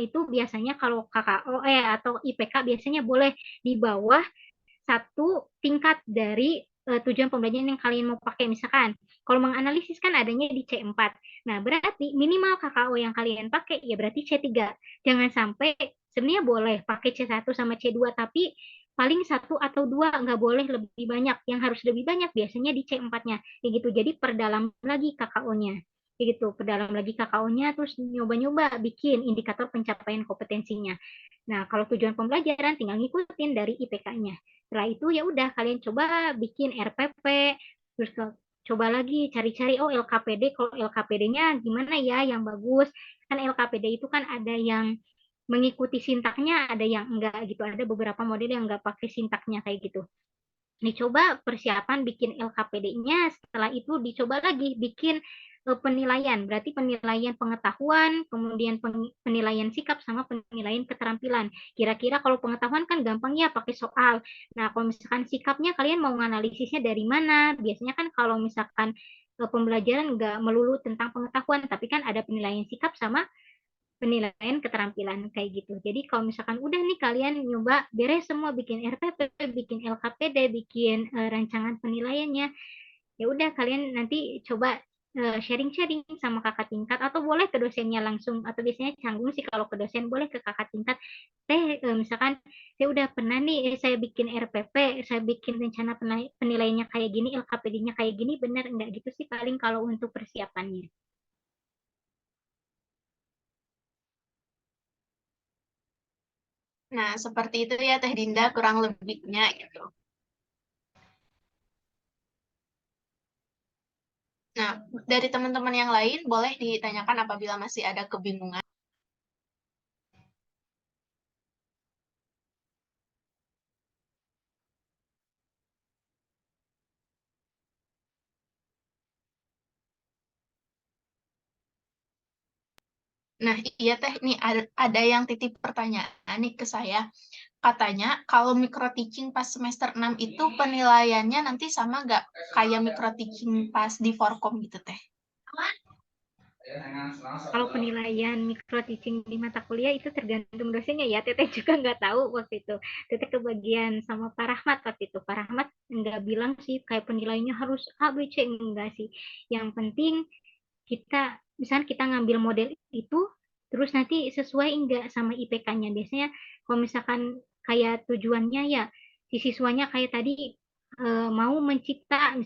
itu biasanya kalau KKO atau IPK biasanya boleh di bawah satu tingkat dari tujuan pembelajaran yang kalian mau pakai. Misalkan, kalau menganalisis kan adanya di C4. Nah, berarti minimal KKO yang kalian pakai ya berarti C3. Jangan sampai, sebenarnya boleh pakai C1 sama C2, tapi paling satu atau dua, nggak boleh lebih banyak. Yang harus lebih banyak biasanya di C4-nya. Kayak gitu. Jadi perdalam lagi KKO-nya. Kayak gitu, perdalam lagi KKO-nya, terus nyoba-nyoba bikin indikator pencapaian kompetensinya. Nah, kalau tujuan pembelajaran tinggal ngikutin dari IPK-nya. Setelah itu ya udah kalian coba bikin RPP, terus coba lagi cari-cari oh LKPD, kalau LKPD-nya gimana ya yang bagus. Kan LKPD itu kan ada yang mengikuti sintaknya, ada yang enggak gitu. Ada beberapa model yang enggak pakai sintaknya kayak gitu. Dicoba persiapan bikin LKPD-nya, setelah itu dicoba lagi bikin penilaian, berarti penilaian pengetahuan, kemudian penilaian sikap, sama penilaian keterampilan. Kira-kira kalau pengetahuan kan gampang ya pakai soal. Nah, kalau misalkan sikapnya kalian mau menganalisisnya dari mana? Biasanya kan kalau misalkan pembelajaran nggak melulu tentang pengetahuan, tapi kan ada penilaian sikap sama penilaian keterampilan kayak gitu. Jadi kalau misalkan udah nih kalian nyoba beres semua, bikin RPP, bikin LKPD, bikin rancangan penilaiannya, ya udah kalian nanti coba sharing-sharing sama kakak tingkat, atau boleh ke dosennya langsung, atau biasanya canggung sih kalau ke dosen, boleh ke kakak tingkat. Misalkan saya udah pernah nih, saya bikin RPP, saya bikin rencana penilaiannya kayak gini, LKPD-nya kayak gini, bener enggak gitu sih paling kalau untuk persiapannya. Nah, seperti itu ya Teh Dinda kurang lebihnya gitu. Nah, dari teman-teman yang lain boleh ditanyakan apabila masih ada kebingungan. Nah, iya Teh, nih ada yang titip pertanyaan nih ke saya. Katanya kalau micro teaching pas semester 6 itu penilaiannya nanti sama nggak kayak micro teaching pas di Forkom gitu Teh? Kalau penilaian micro teaching di mata kuliah itu tergantung dosennya ya. Teteh juga nggak tahu waktu itu. Teteh kebagian sama Pak Rahmat waktu itu. Pak Rahmat nggak bilang sih kayak penilaiannya harus A, B, C. Enggak sih. Yang penting kita, misalnya kita ngambil model itu, terus nanti sesuai enggak sama IPK-nya. Biasanya kalau misalkan kayak tujuannya ya, si siswanya kayak tadi mau mencipta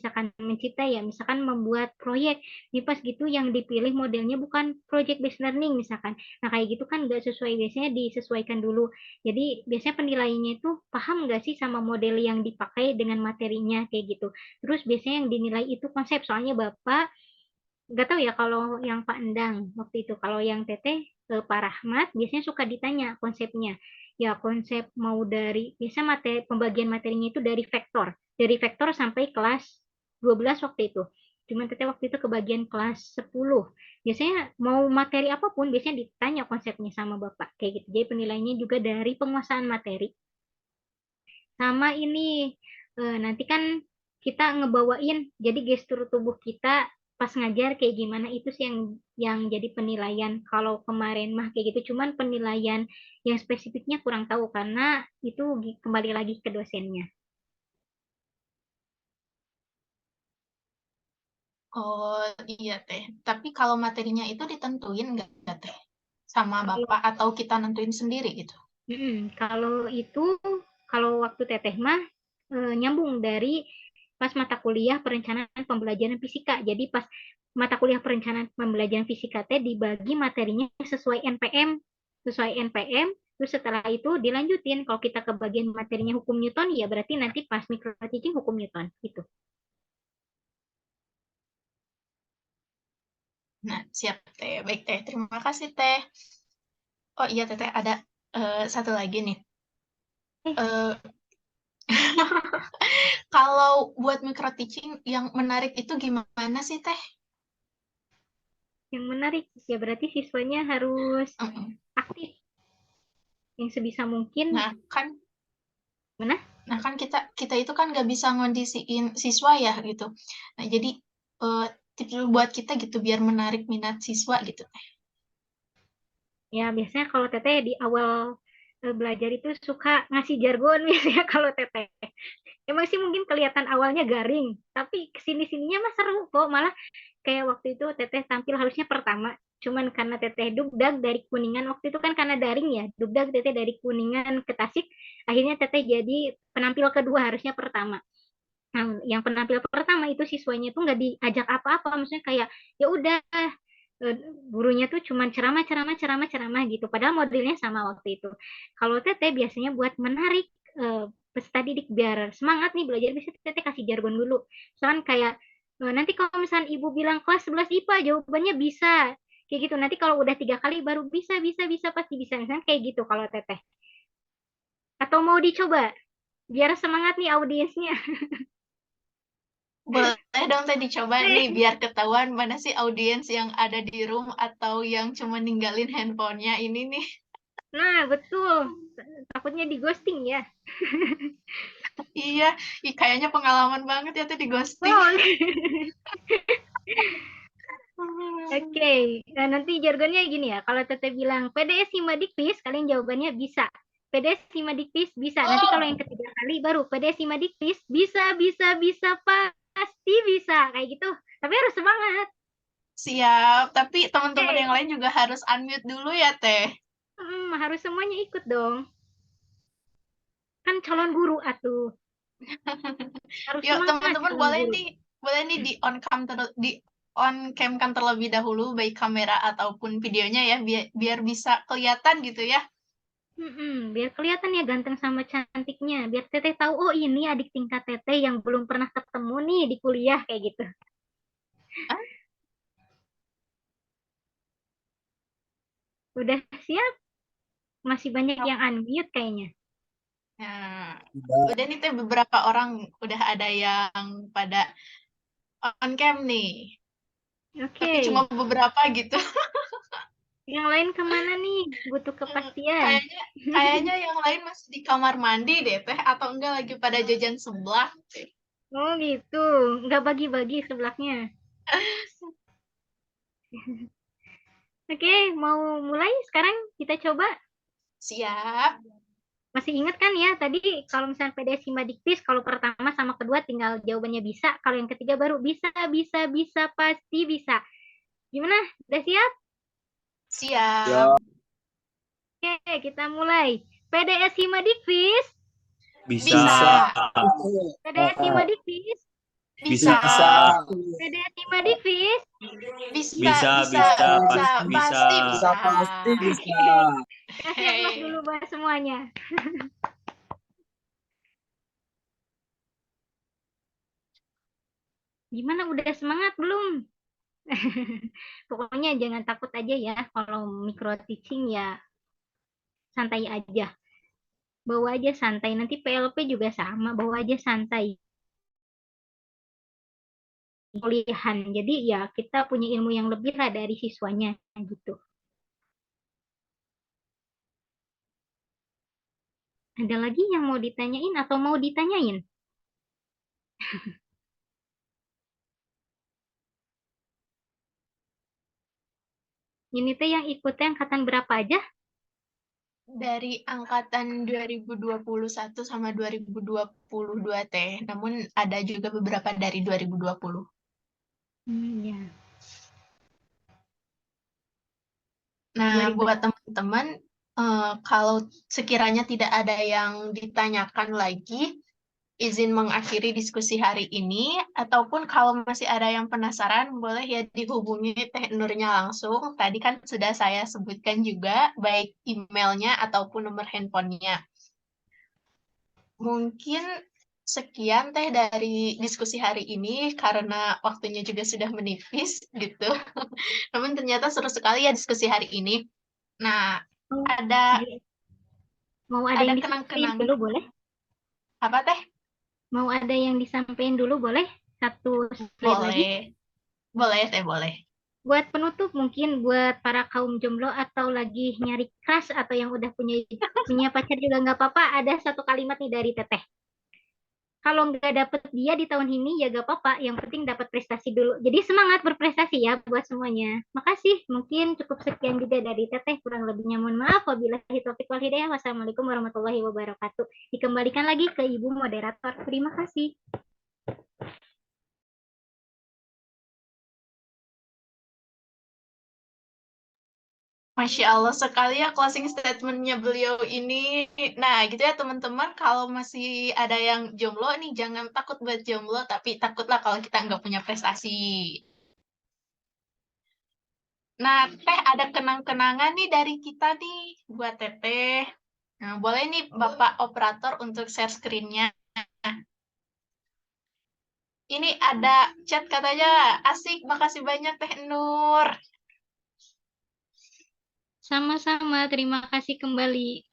ya, misalkan membuat proyek. Di pas gitu yang dipilih modelnya bukan project based learning misalkan. Nah kayak gitu kan nggak sesuai, biasanya disesuaikan dulu. Jadi biasanya penilaiannya itu paham nggak sih sama model yang dipakai dengan materinya kayak gitu. Terus biasanya yang dinilai itu konsep, soalnya Bapak nggak tahu ya kalau yang Pak Endang waktu itu, kalau yang Teteh ke Pak Rahmat biasanya suka ditanya konsepnya. Ya konsep mau dari, biasa pembagian materinya itu dari vektor sampai kelas 12 waktu itu. Cuman Teteh waktu itu kebagian kelas 10. Biasanya mau materi apapun biasanya ditanya konsepnya sama Bapak kayak gitu. Jadi penilaiannya juga dari penguasaan materi. Sama ini nanti kan kita ngebawain, jadi gestur tubuh kita pas ngajar kayak gimana, itu sih yang jadi penilaian. Kalau kemarin mah kayak gitu, cuman penilaian yang spesifiknya kurang tahu karena itu kembali lagi ke dosennya. Oh iya Teh. Tapi kalau materinya itu ditentuin nggak Teh? Sama Kalau Bapak atau kita nentuin sendiri gitu? kalau itu, kalau waktu teteh mah nyambung dari pas mata kuliah perencanaan pembelajaran fisika. Jadi pas mata kuliah perencanaan pembelajaran fisika teh dibagi materinya sesuai NPM, terus setelah itu dilanjutin. Kalau kita ke bagian materinya hukum Newton, ya berarti nanti pas micro teaching hukum Newton gitu. Nah, siap Teh. Baik Teh, terima kasih Teh. Oh iya Teh, ada satu lagi nih. Eh, Eh, kalau buat micro teaching yang menarik itu gimana sih Teh? yang menarik ya berarti siswanya harus Mm-mm. aktif yang sebisa mungkin. Nah kan, Mana? kita kita itu kan nggak bisa ngondisiin siswa ya gitu. Nah jadi eh, tips buat kita gitu biar menarik minat siswa gitu. Ya, biasanya kalau Teteh di awal belajar itu suka ngasih jargon biasanya kalau Teteh. Emang sih mungkin kelihatan awalnya garing, tapi kesini-sininya mah seru kok. Malah kayak waktu itu Teteh tampil harusnya pertama. Cuman karena Teteh dugdag dari Kuningan, waktu itu kan karena daring ya, dugdag Teteh dari Kuningan ke Tasik, akhirnya Teteh jadi penampil kedua harusnya pertama. Nah, yang penampil pertama itu siswanya tuh nggak diajak apa-apa, maksudnya kayak ya udah gurunya tuh cuman ceramah ceramah ceramah ceramah gitu. Padahal modelnya sama waktu itu. Kalau Teteh biasanya buat menarik peserta didik biar semangat nih belajar, bisa Teteh kasih jargon dulu. Soalnya kayak nanti kalau misalnya ibu bilang kelas 11 IPA jawabannya bisa. Kayak gitu. Nanti kalau udah 3 kali baru bisa bisa bisa pasti bisa. Misalnya kayak gitu kalau Teteh. Atau mau dicoba biar semangat nih audiensnya. Boleh dong tadi dicoba nih biar ketahuan mana sih audiens yang ada di room atau yang cuma ninggalin handphonenya ini nih. Nah, betul. Takutnya di ghosting ya. Iya, kayaknya pengalaman banget ya tadi ghosting. Oh, Oke, nah nanti jargonnya gini ya. Kalau Teteh bilang PDS Simadikvis, kalian jawabannya bisa. PDS Simadikvis bisa. Nanti kalau yang ketiga kali baru PDS Simadikvis bisa pasti bisa kayak gitu. Tapi harus semangat. Siap, tapi teman-teman Oke, yang lain juga harus unmute dulu ya, Teh. harus semuanya ikut dong. Kan calon guru atuh. Harus Yuk, semangat teman-teman calon guru. boleh nih di on cam kan terlebih dahulu baik kamera ataupun videonya ya biar bisa kelihatan gitu ya. Biar kelihatan ya ganteng sama cantiknya. Biar Teteh tahu, oh ini adik tingkat Teteh yang belum pernah ketemu nih di kuliah kayak gitu. Ah, Udah siap? Masih banyak siap. yang unmute kayaknya. Nah, Udah. udah nih Teh beberapa orang udah ada yang pada on cam nih. Oke, Tapi cuma beberapa gitu. yang lain kemana nih? Butuh kepastian. Kayaknya kayaknya yang lain masih di kamar mandi deh Teh atau enggak lagi pada jajan sebelah. Oh gitu, nggak bagi-bagi sebelahnya. Oke, mau mulai sekarang kita coba. Siap. Masih ingat kan ya tadi kalau misalnya PDS Simadiktis, kalau pertama sama kedua tinggal jawabannya bisa, kalau yang ketiga baru bisa, pasti bisa. Gimana? Udah siap? Siap. Ya, Oke, kita mulai. PDS Simadiktis, Bisa. Bisa. PDS Simadiktis, Bisa. bisa. PDS Simadiktis. Bisa, Bisa, bisa, bisa, bisa, pasti bisa. pasti Bisa bisa. pasti bisa. Kasih unlock dulu buat semuanya. Gimana udah semangat belum? Pokoknya jangan takut aja ya kalau micro teaching ya santai aja. Bawa aja santai. Nanti PLP juga sama, bawa aja santai. Kuliahan. Jadi ya kita punya ilmu yang lebih lah dari siswanya gitu. Ada lagi yang mau ditanyain atau mau ditanyain? Ini teh yang ikutnya angkatan berapa aja? Dari angkatan 2021 sama 2022 Teh. Namun ada juga beberapa dari 2020. Ya. Nah, 2000. buat teman-teman, kalau sekiranya tidak ada yang ditanyakan lagi, izin mengakhiri diskusi hari ini, ataupun kalau masih ada yang penasaran, boleh ya dihubungi Teh Nurnya langsung. Tadi kan sudah saya sebutkan juga, baik emailnya ataupun nomor handphonenya. Mungkin sekian Teh dari diskusi hari ini, karena waktunya juga sudah menipis gitu. Namun ternyata seru sekali ya diskusi hari ini. Nah, Oh, ada mau ada ada yang disampaikan kenang-kenangan dulu boleh? apa Teh? Mau ada yang disampaikan dulu boleh? Satu slide lagi. Boleh, boleh Teh, boleh. Buat penutup mungkin buat para kaum jomblo atau lagi nyari crush atau yang udah punya pacar juga nggak apa-apa. Ada satu kalimat nih dari Teteh. Kalau nggak dapet dia di tahun ini ya gak apa-apa. Yang penting dapat prestasi dulu. Jadi semangat berprestasi ya buat semuanya. Makasih. Mungkin cukup sekian juga dari Teteh. Kurang lebihnya mohon maaf. Wabillahi taufiq wal hidayah. Wassalamualaikum warahmatullahi wabarakatuh. Dikembalikan lagi ke Ibu Moderator. Terima kasih. Masya Allah sekali ya closing statementnya beliau ini. Nah, gitu ya teman-teman, kalau masih ada yang jomblo nih, jangan takut buat jomblo, tapi takutlah kalau kita nggak punya prestasi. Nah, Teh ada kenang-kenangan nih dari kita nih buat Teteh. Nah, boleh nih Bapak Operator untuk share screen-nya. Ini ada chat katanya, asik, makasih banyak Teh Nur. Sama-sama. Terima kasih kembali.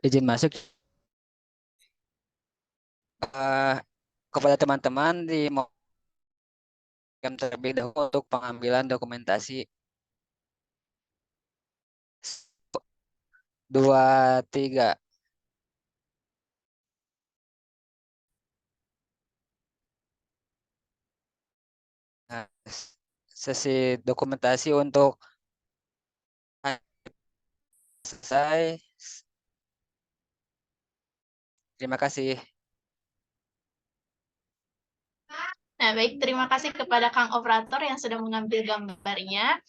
Izin masuk. Eh, kepada teman-teman terlebih dahulu untuk pengambilan dokumentasi. 2, 3. Nah, sesi dokumentasi untuk selesai. Terima kasih. Nah, baik, terima kasih kepada Kang Operator yang sudah mengambil gambarnya.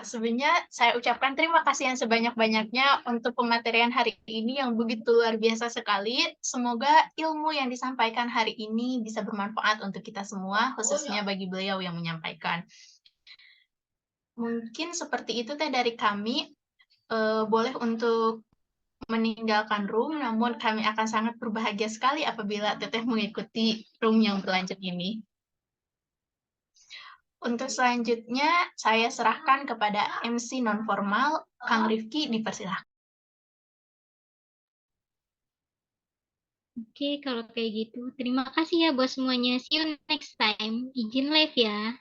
Sebelumnya saya ucapkan terima kasih yang sebanyak-banyaknya untuk pematerian hari ini yang begitu luar biasa sekali. Semoga ilmu yang disampaikan hari ini bisa bermanfaat untuk kita semua, khususnya bagi beliau yang menyampaikan. Mungkin seperti itu teh dari kami. Boleh untuk meninggalkan room, namun kami akan sangat berbahagia sekali apabila Teteh mengikuti room yang berlanjut ini. Untuk selanjutnya, saya serahkan kepada MC non-formal, Kang Rifki, dipersilahkan. Oke, kalau kayak gitu, terima kasih ya buat semuanya. See you next time. Izin live ya.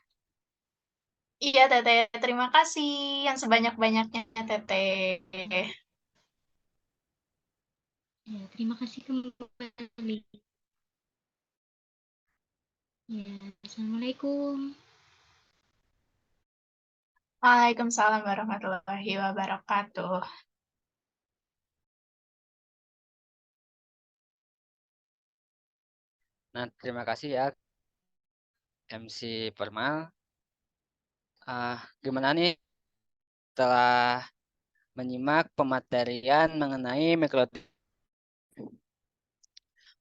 Iya, Teteh. Terima kasih yang sebanyak-banyaknya, Teteh. Ya, terima kasih kembali. Ya, Assalamualaikum. Waalaikumsalam warahmatullahi wabarakatuh. Nah, terima kasih ya MC Permal. Gimana nih setelah menyimak pematerian mengenai mikrotik?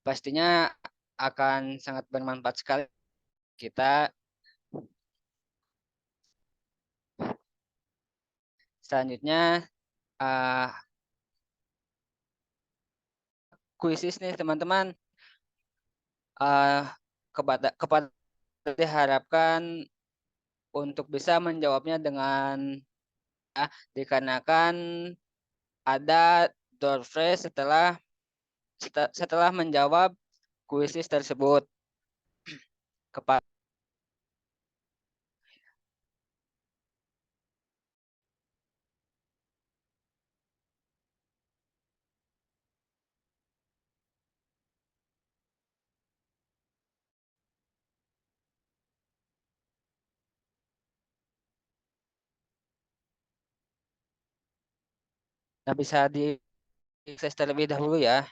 Pastinya akan sangat bermanfaat sekali kita. Selanjutnya kuisis nih teman-teman. Kepada diharapkan untuk bisa menjawabnya dengan dikarenakan ada door phrase setelah menjawab kuisis tersebut. Kepada nah, bisa diakses terlebih dahulu ya.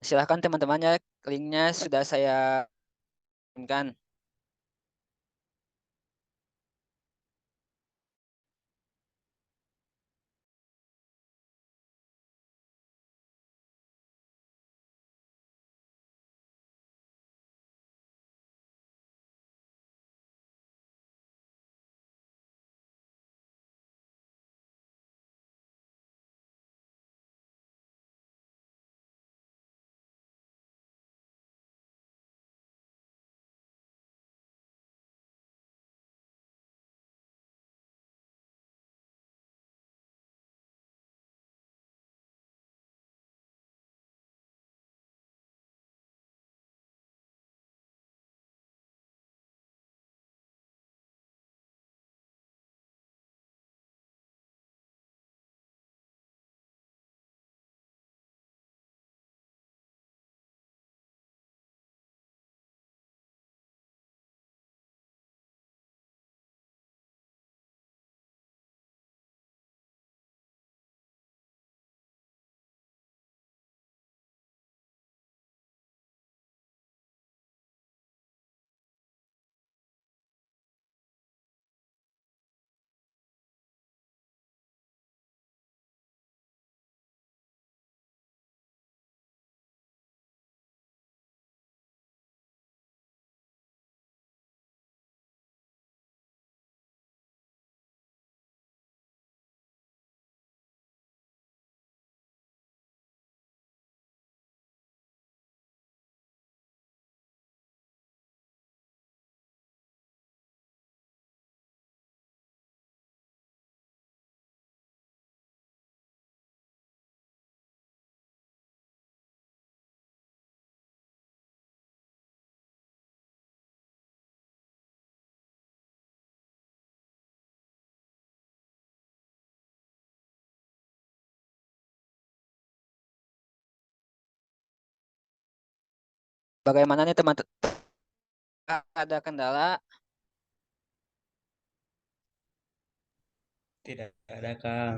Silahkan teman-temannya, linknya sudah saya kirimkan. Bagaimana nih teman-teman? Ada kendala? Tidak ada, Kang.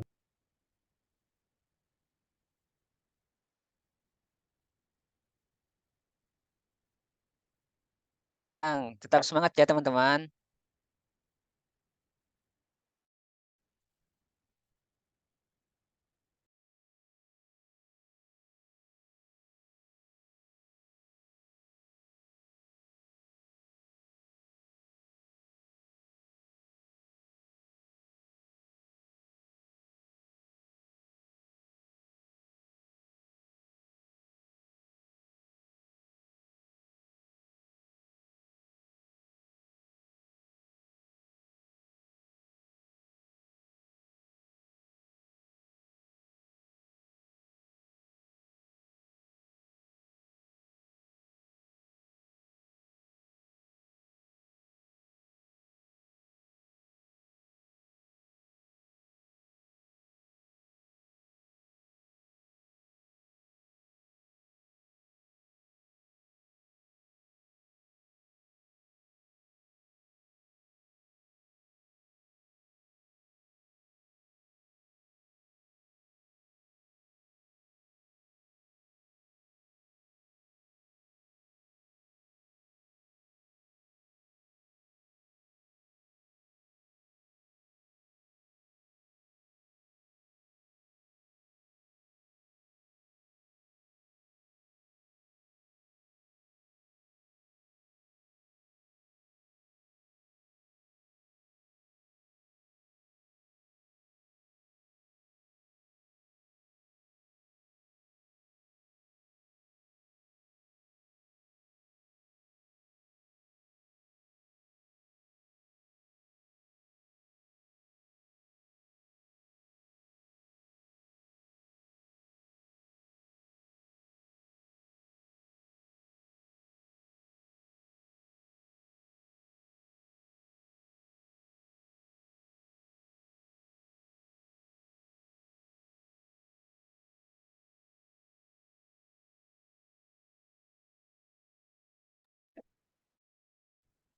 Kang, tetap semangat ya teman-teman.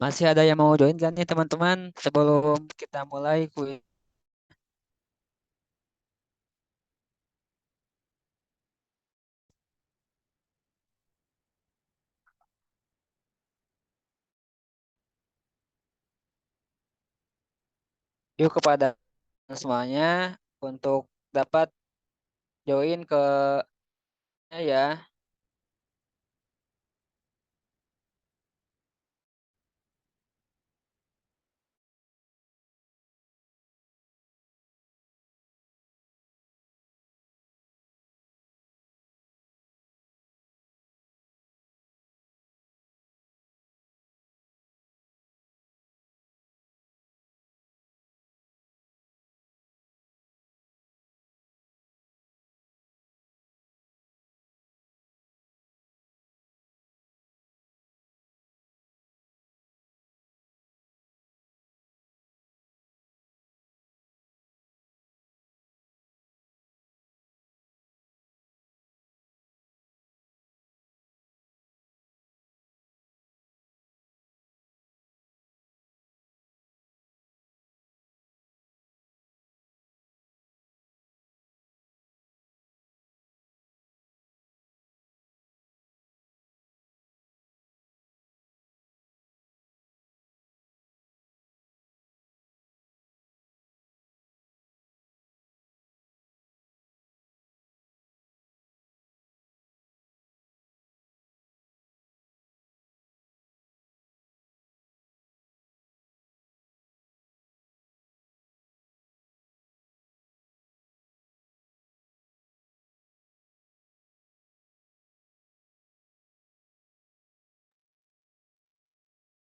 Masih ada yang mau join kan nih teman-teman? Sebelum kita mulai kuis. Yuk kepada semuanya untuk dapat join ke ya.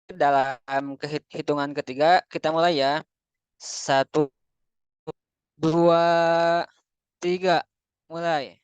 Dalam hitungan ketiga kita mulai ya. Satu, dua, tiga, mulai.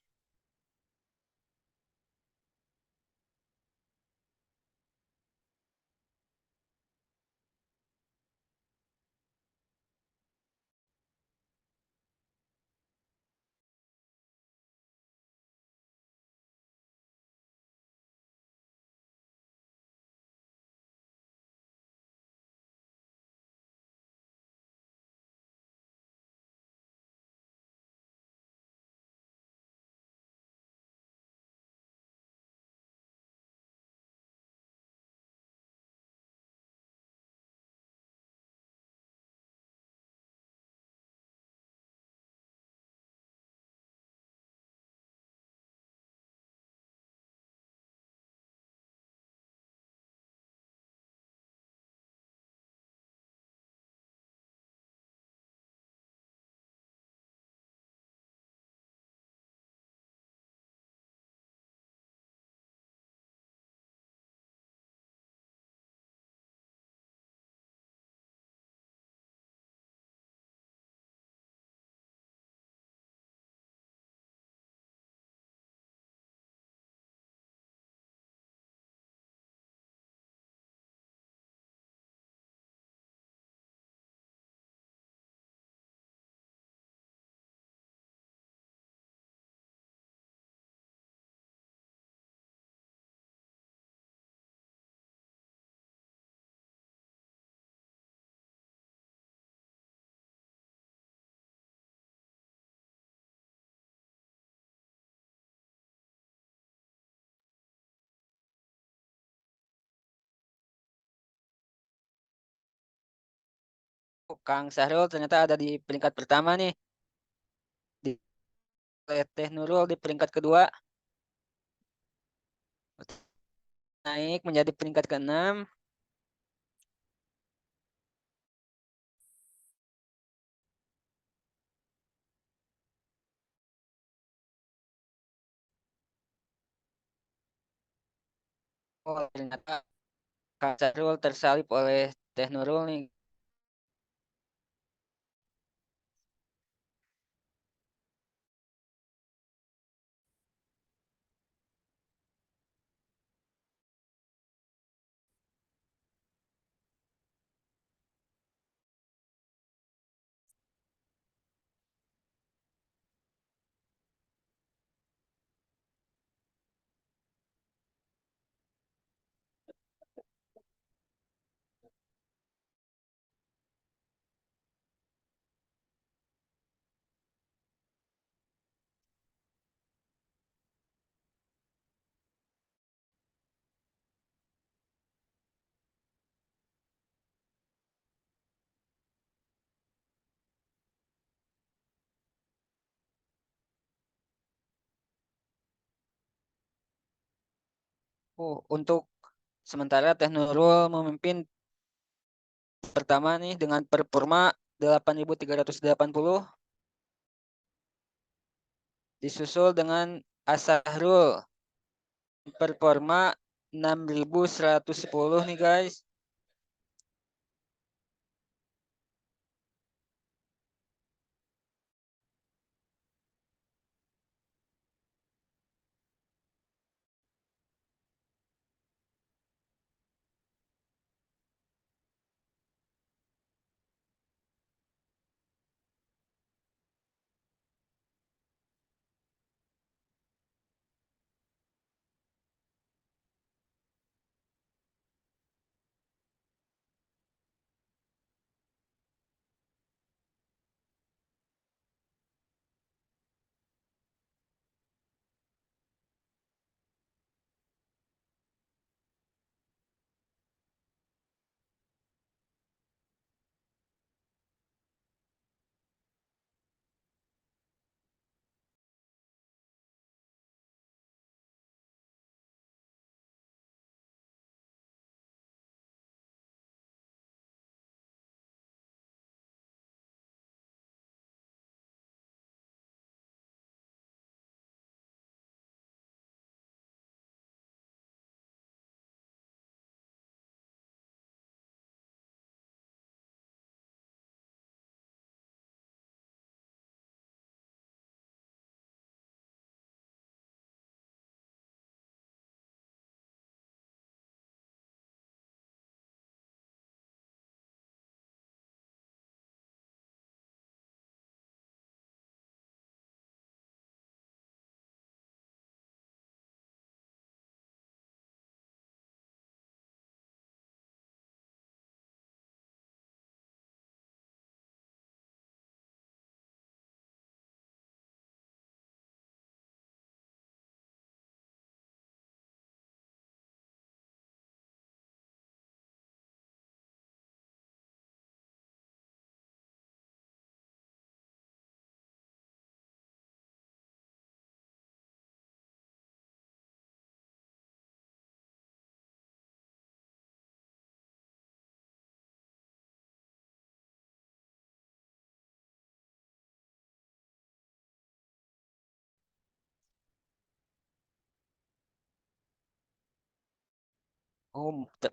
Kang Sahrul ternyata ada di peringkat pertama nih. Di Teh Nurul di peringkat kedua. Naik menjadi peringkat keenam. Oh, ternyata Kang Sahrul tersalip oleh Teh Nurul nih. Untuk sementara Teh Nurul memimpin pertama nih dengan performa 8.380, disusul dengan Asahrul performa 6.110 nih guys.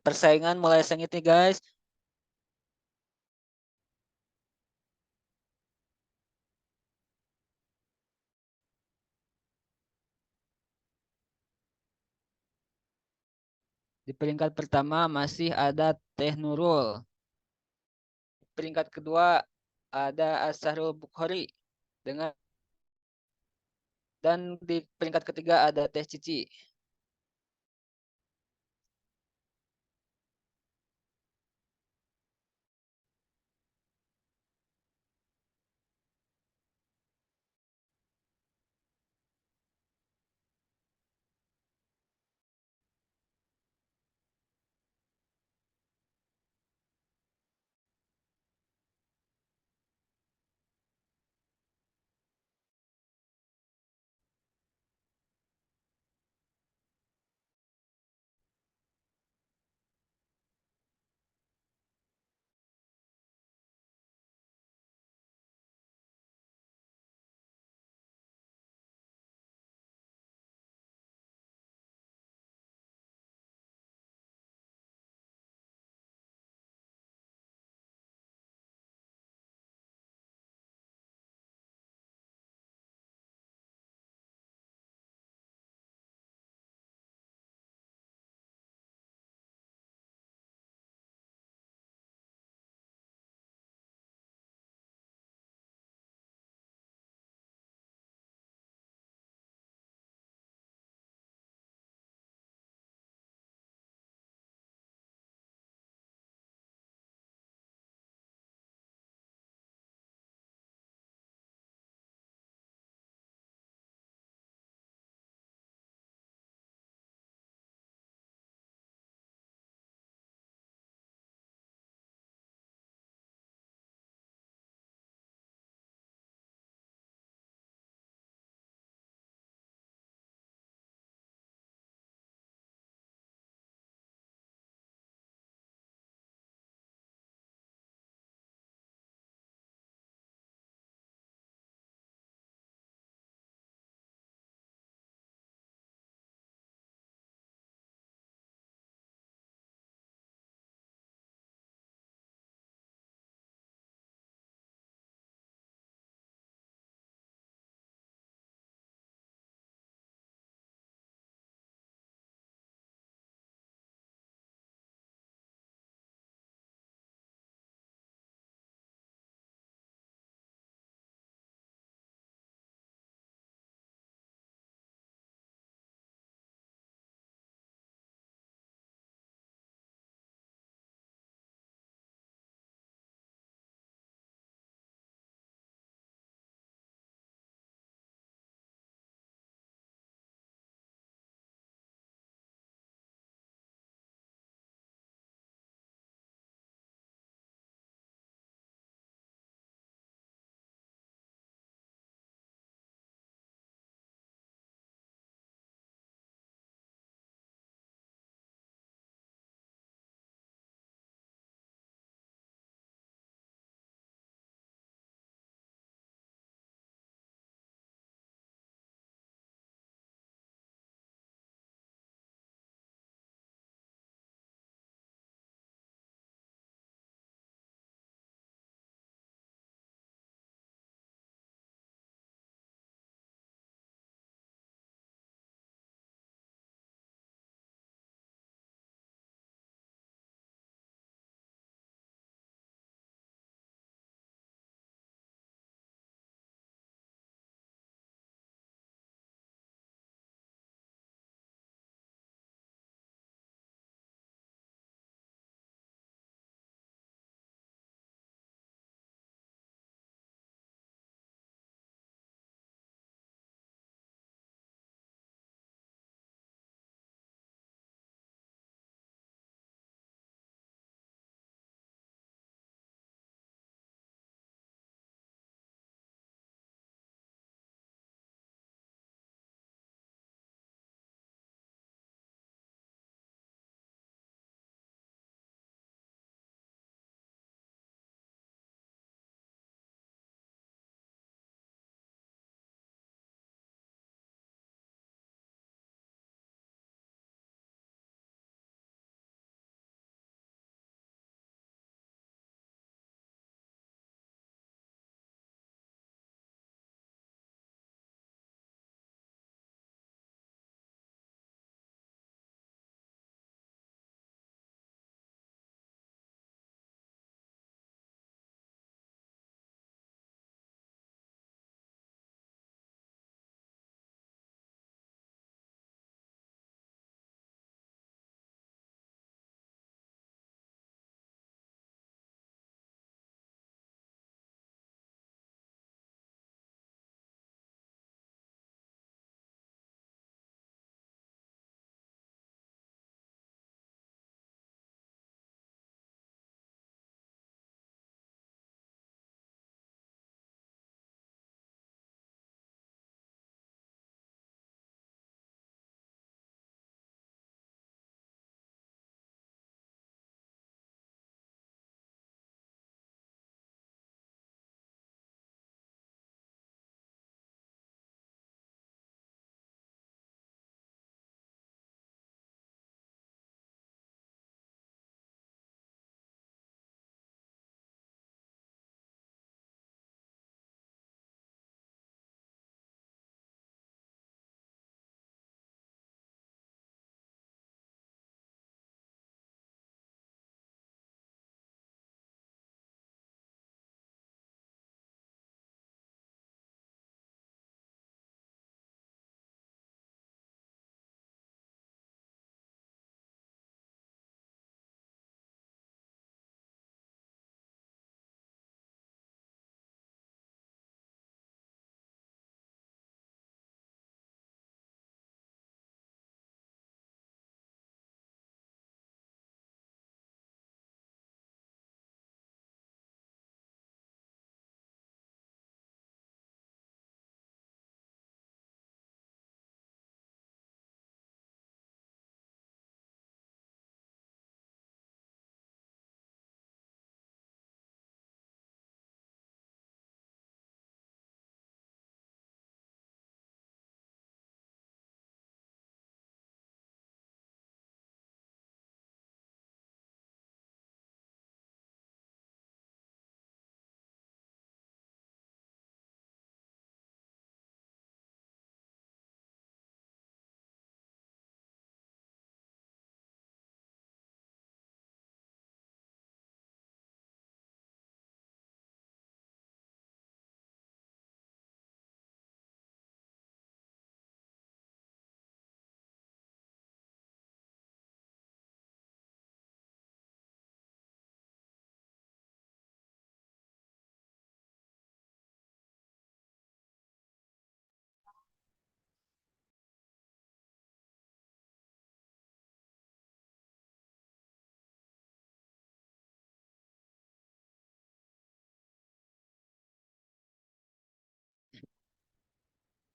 Persaingan mulai sengit nih guys. Di peringkat pertama masih ada Teh Nurul. Peringkat kedua ada Asharul Bukhari dengan, dan di peringkat ketiga ada Teh Cici.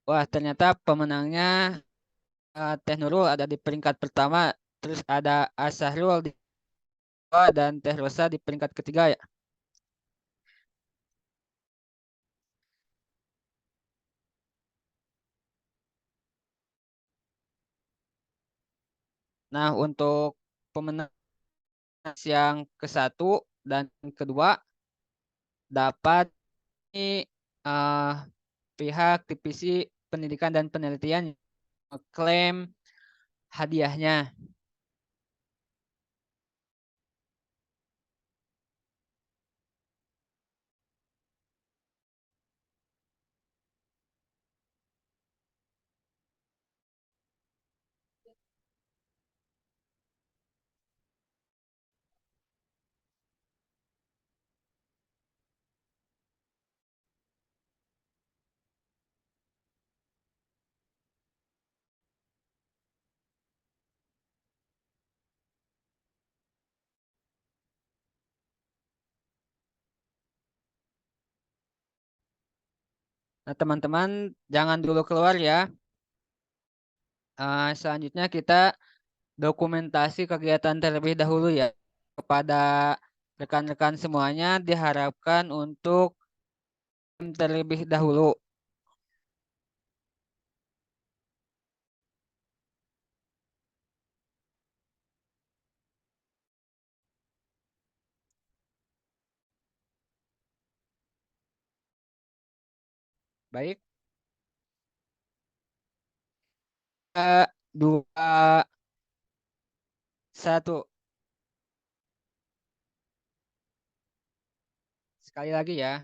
Wah, ternyata pemenangnya Teh Nurul ada di peringkat pertama, terus ada Asyahrul di kedua dan Teh Rosa di peringkat ketiga ya. Nah, untuk pemenang yang ke-1 dan kedua dapat ini pihak divisi pendidikan dan penelitian klaim hadiahnya. Nah, teman-teman jangan dulu keluar ya. Selanjutnya kita dokumentasi kegiatan terlebih dahulu ya. Kepada rekan-rekan semuanya diharapkan untuk terlebih dahulu. Baik. 3, 2, 1. Sekali lagi ya.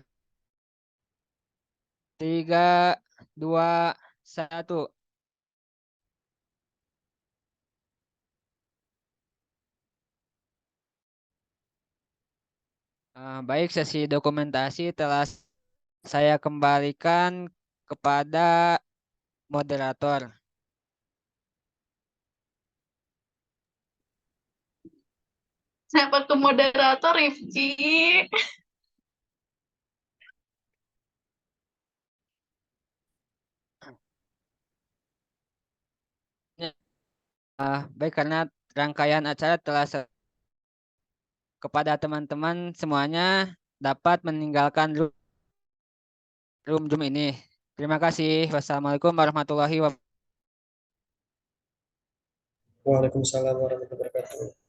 3, 2, 1. Baik, sesi dokumentasi telah saya kembalikan kepada moderator. Siapa ke moderator, Rifki? Baik, karena rangkaian acara telah kepada teman-teman semuanya dapat meninggalkan room Zoom ini. Terima kasih. Wassalamualaikum warahmatullahi wabarakatuh. Waalaikumsalam warahmatullahi wabarakatuh.